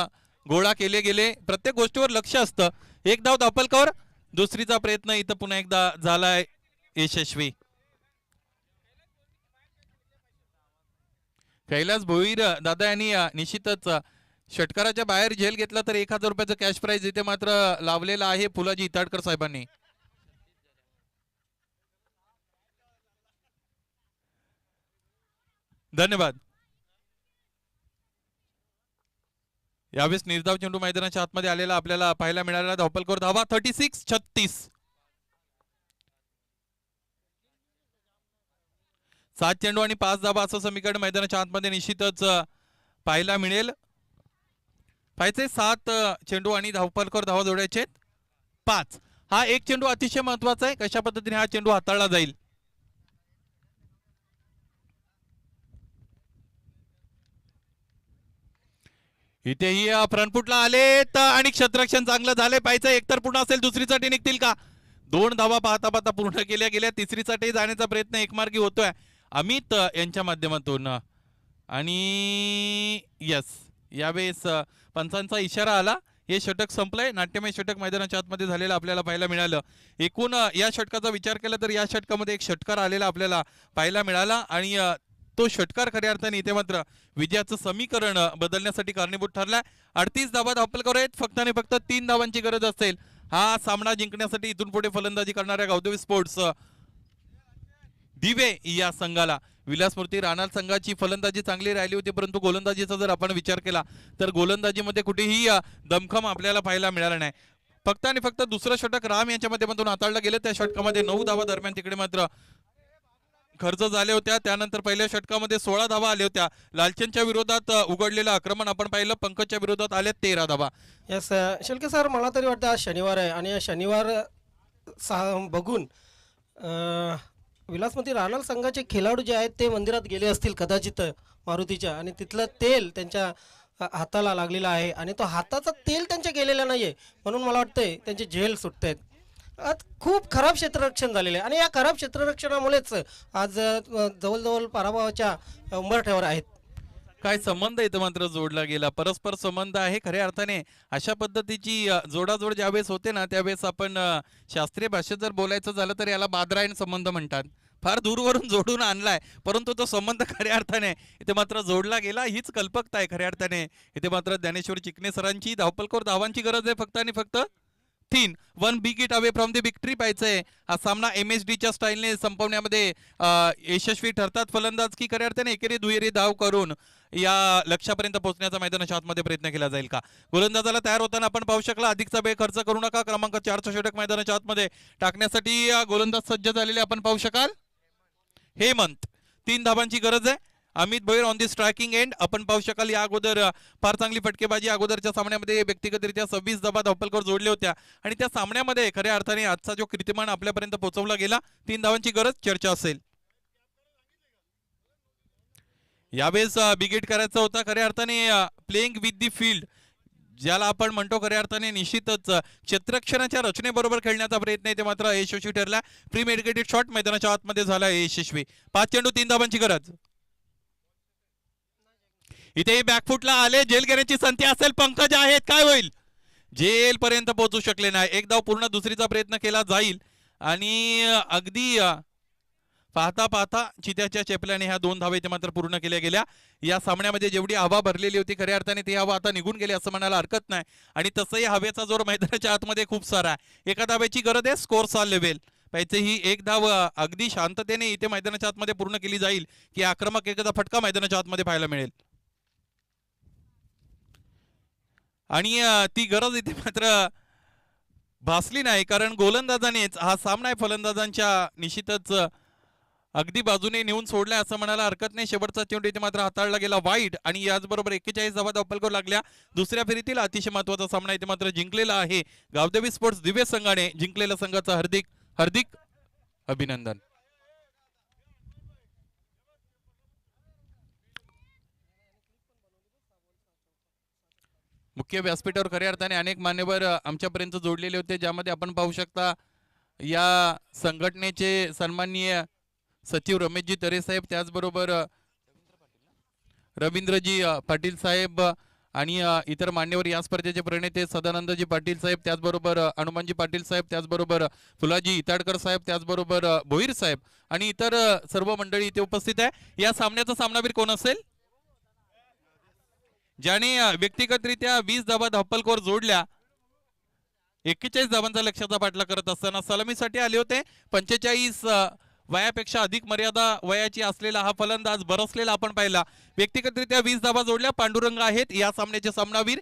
गोळा केले गेले. प्रत्येक गोष्टीवर लक्ष असतं. एक धाव धावफलकावर, दुसरीचा प्रयत्न इथं पुन्हा एकदा झालाय यशस्वी. कैलास भोईर दादा यांनी निश्चितच षटकाराच्या बाहेर झेल घेतला तर 1000 रुपयाचं कॅश प्राइज इथे मात्र लावलेला आहे फुलाजी इताडकर साहेबांनी. धन्यवाद. यावेळेस निर्धाव चेंडू मैदानाच्या आतमध्ये आलेला आपल्याला पाहायला मिळालेला. धावफलकावर धावा 36-36. 7 चेंडू आणि 5 धावा असं समीकरण मैदानाच्या आतमध्ये निश्चितच पाहायला मिळेल. पाहायचे 7 चेंडू आणि धावफलकावर धावा जोडायचे 5. हा एक चेंडू अतिशय महत्वाचा आहे, कशा पद्धतीने हा चेंडू हाताळला जाईल. इथेही फ्रंटफुटला आलेत आणि क्षेत्ररक्षण चांगलं झालंय. पाहायचं एकतर पूर्ण असेल, दुसरीसाठी निघतील का. 2 धावा पाहता पाहता पूर्ण केल्या गेल्या. तिसरीसाठी जाण्याचा प्रयत्न एकमार्गी होतोय अमित यांच्या माध्यमातून. आणि यस, यावेळेस पंचांचा इशारा आला. हे षटक संपलंय. नाट्यमय षटक मैदानाच्या आतमध्ये झालेलं आपल्याला पाहायला मिळालं. एकूण या षटकाचा विचार केला तर या षटकामध्ये एक षटकार आलेला आपल्याला पाहायला मिळाला आणि तो षटकार खऱ्या अर्थाने इथे मात्र विजयाचं समीकरण बदलण्यासाठी कारणीभूत ठरलाय. 38 धावा धावफलकावर आहेत. फक्त आणि फक्त 3 धावांची गरज असेल हा सामना जिंकण्यासाठी. इथून पुढे फलंदाजी करणाऱ्या गावदेवी स्पोर्ट्स दिवे या संघाला. विलासमूर्ती राणाल संघाची फलंदाजी चांगली राहिली होती, परंतु गोलंदाजीचा जर आपण विचार केला तर गोलंदाजीमध्ये कुठेही दमखम आपल्याला पाहायला मिळाला नाही. फक्त आणि फक्त दुसरं षटक राम यांच्या माध्यमातून हाताळलं गेलं. त्या षटकामध्ये 9 धावा दरम्यान तिकडे मात्र खर्च झाले होत्या. त्यानंतर पहिल्या षटकामध्ये 16 धावा आल्या होत्या. लालचंदच्या विरोधात उघडलेलं आक्रमण आपण पाहिलं. पंकजच्या विरोधात आले 13 धावा. यस शेळके सर, मला तरी वाटतं आज शनिवार आहे आणि शनिवार बघून विलासमती राणाल संघाचे खेळाडू जे आहेत ते मंदिरात गेले असतील कदाचित मारुतीच्या, आणि तिथलं तेल त्यांच्या हाताला लागलेलं आहे आणि तो हाताचा तेल त्यांच्या गेलेला नाही आहे, म्हणून मला वाटतंय त्यांचे झेल सुटत आहेत. आज खूप खराब क्षेत्ररक्षण झालेलं आहे आणि या खराब क्षेत्ररक्षणामुळेच आज जवळजवळ पराभवाच्या उंबरठ्यावर आहेत. काय संबंध इथं मात्र जोडला गेला, परस्पर संबंध आहे खऱ्या अर्थाने. अशा पद्धतीची जोडाजोड ज्यावेळेस होते ना त्यावेळेस आपण शास्त्रीय भाषेत जर बोलायचं झालं तर याला बादरायण संबंध म्हणतात. फार दूरवरून जोडून आणलाय परंतु तो संबंध खऱ्या अर्थाने इथे मात्र जोडला गेला. हीच कल्पकता आहे खऱ्या अर्थाने. इथे मात्र ज्ञानेश्वर चिकणे सरांची धावफलकावर धावांची गरज आहे फक्त आणि फक्त 3. 1 big it away from the victory पाहिजे. हा सामना MSDच्या स्टाईलने संपवण्यामध्ये यशस्वी ठरतात फलंदाज की खऱ्या अर्थाने एकेरी दुहेरी धाव करून या लक्ष्यापर्यंत पोहोचण्याचा मैदानाच्या आतमध्ये प्रयत्न केला जाईल का. गोलंदाजाला तयार होताना आपण पाहू शकला. अधिकचा वेळ खर्च करू नका. क्रमांक 4चा षटक मैदानाच्या आतमध्ये टाकण्यासाठी गोलंदाज सज्ज झालेले आपण पाहू शकाल. हेमंत 3 धावांची गरज आहे. Amit Bhoir on the striking end. आपण पाहू शकाल या अगोदर फार चांगली फटकेबाजी अगोदरच्या सामन्यामध्ये व्यक्तिगतरित्या 26 धावा धावपलकर जोडल्या होत्या आणि त्या सामन्यामध्ये खऱ्या अर्थाने आजचा जो कीर्तिमान आपल्यापर्यंत पोहोचवला गेला 3 धावांची गरज चर्चा असेल. यावेळेस बिगेट करायचा होता खऱ्या अर्थाने प्लेइंग विथ दी फील्ड ज्याला आपण म्हणतो खऱ्या अर्थाने निश्चितच क्षेत्ररक्षणाच्या रचनेबरोबर खेळण्याचा प्रयत्न आहे ते मात्र यशस्वी ठरला. प्री मेडिकेटेड शॉट मैदानाच्या आतमध्ये झाला यशस्वी. 5 चेंडू 3 धावांची गरज. इथे बॅकफुटला आले, जेल घेण्याची संधी असेल. पंकज आहेत, काय होईल? जेल पर्यंत पोहोचू शकले नाही. एक धाव पूर्ण दुसरीचा प्रयत्न केला जाईल आणि अगदी पाहता पाहता चित्याच्या चेपल्याने ह्या 2 धावा इथे मात्र पूर्ण केल्या गेल्या. या सामन्यामध्ये जेवढी हवा भरलेली होती खऱ्या अर्थाने ती हवा आता निघून गेली असं म्हणायला हरकत नाही आणि तसंही हवेचा जोर मैदानाच्या आतमध्ये खूप सारा आहे. एका धावेची गरज आहे स्कोर 6 लेव्हल पाहिजे. ही एक धाव अगदी शांततेने इथे मैदानाच्या आतमध्ये पूर्ण केली जाईल की आक्रमक एखादा फटका मैदानाच्या आतमध्ये पाहायला मिळेल आणि ती गरज इथे मात्र भासली नाही कारण गोलंदाजानेच हा सामना आहे फलंदाजांच्या निश्चितच अगदी बाजूने नेऊन सोडलाय असं म्हणायला हरकत नाही. शेवटचा चेंडू इथे मात्र हाताळला गेला वाईड आणि याचबरोबर 41 धावा धावपलकर लागल्या. दुसऱ्या फेरीतील अतिशय महत्वाचा सामना इथे मात्र जिंकलेला आहे गावदेवी स्पोर्ट्स दिव्य संघाने. जिंकलेल्या संघाचा हार्दिक हार्दिक अभिनंदन. मुख्य व्यासपीठावर खऱ्या अर्थाने अनेक मान्यवर आमच्यापर्यंत जोडलेले होते ज्यामध्ये आपण पाहू शकता या संघटनेचे सन्माननीय सचिव रमेशजी तरे साहेब, त्याचबरोबर रवींद्रजी पाटील साहेब आणि इतर मान्यवर या स्पर्धेचे प्रणेते सदानंदजी पाटील साहेब, त्याचबरोबर हनुमानजी पाटील साहेब, त्याचबरोबर फुलाजी इताडकर साहेब, त्याचबरोबर भोईर साहेब आणि इतर सर्व मंडळी इथे उपस्थित आहे. या सामन्याचा सामनावीर कोण असेल? ज्याने व्यक्तिगतरित्या 20 धावा धावपलकर जोडल्या. 41 धावांचा लक्ष्याचा पाठला करत असताना सलामीसाठी आले होते. 45 वयापेक्षा अधिक मर्यादा वयाची असलेला हा फलंदाज बरसलेला आपण पाहिला. व्यक्तिगतरित्या 20 धावा जोडल्या. पांडुरंग आहेत या सामन्याचे सामनावीर.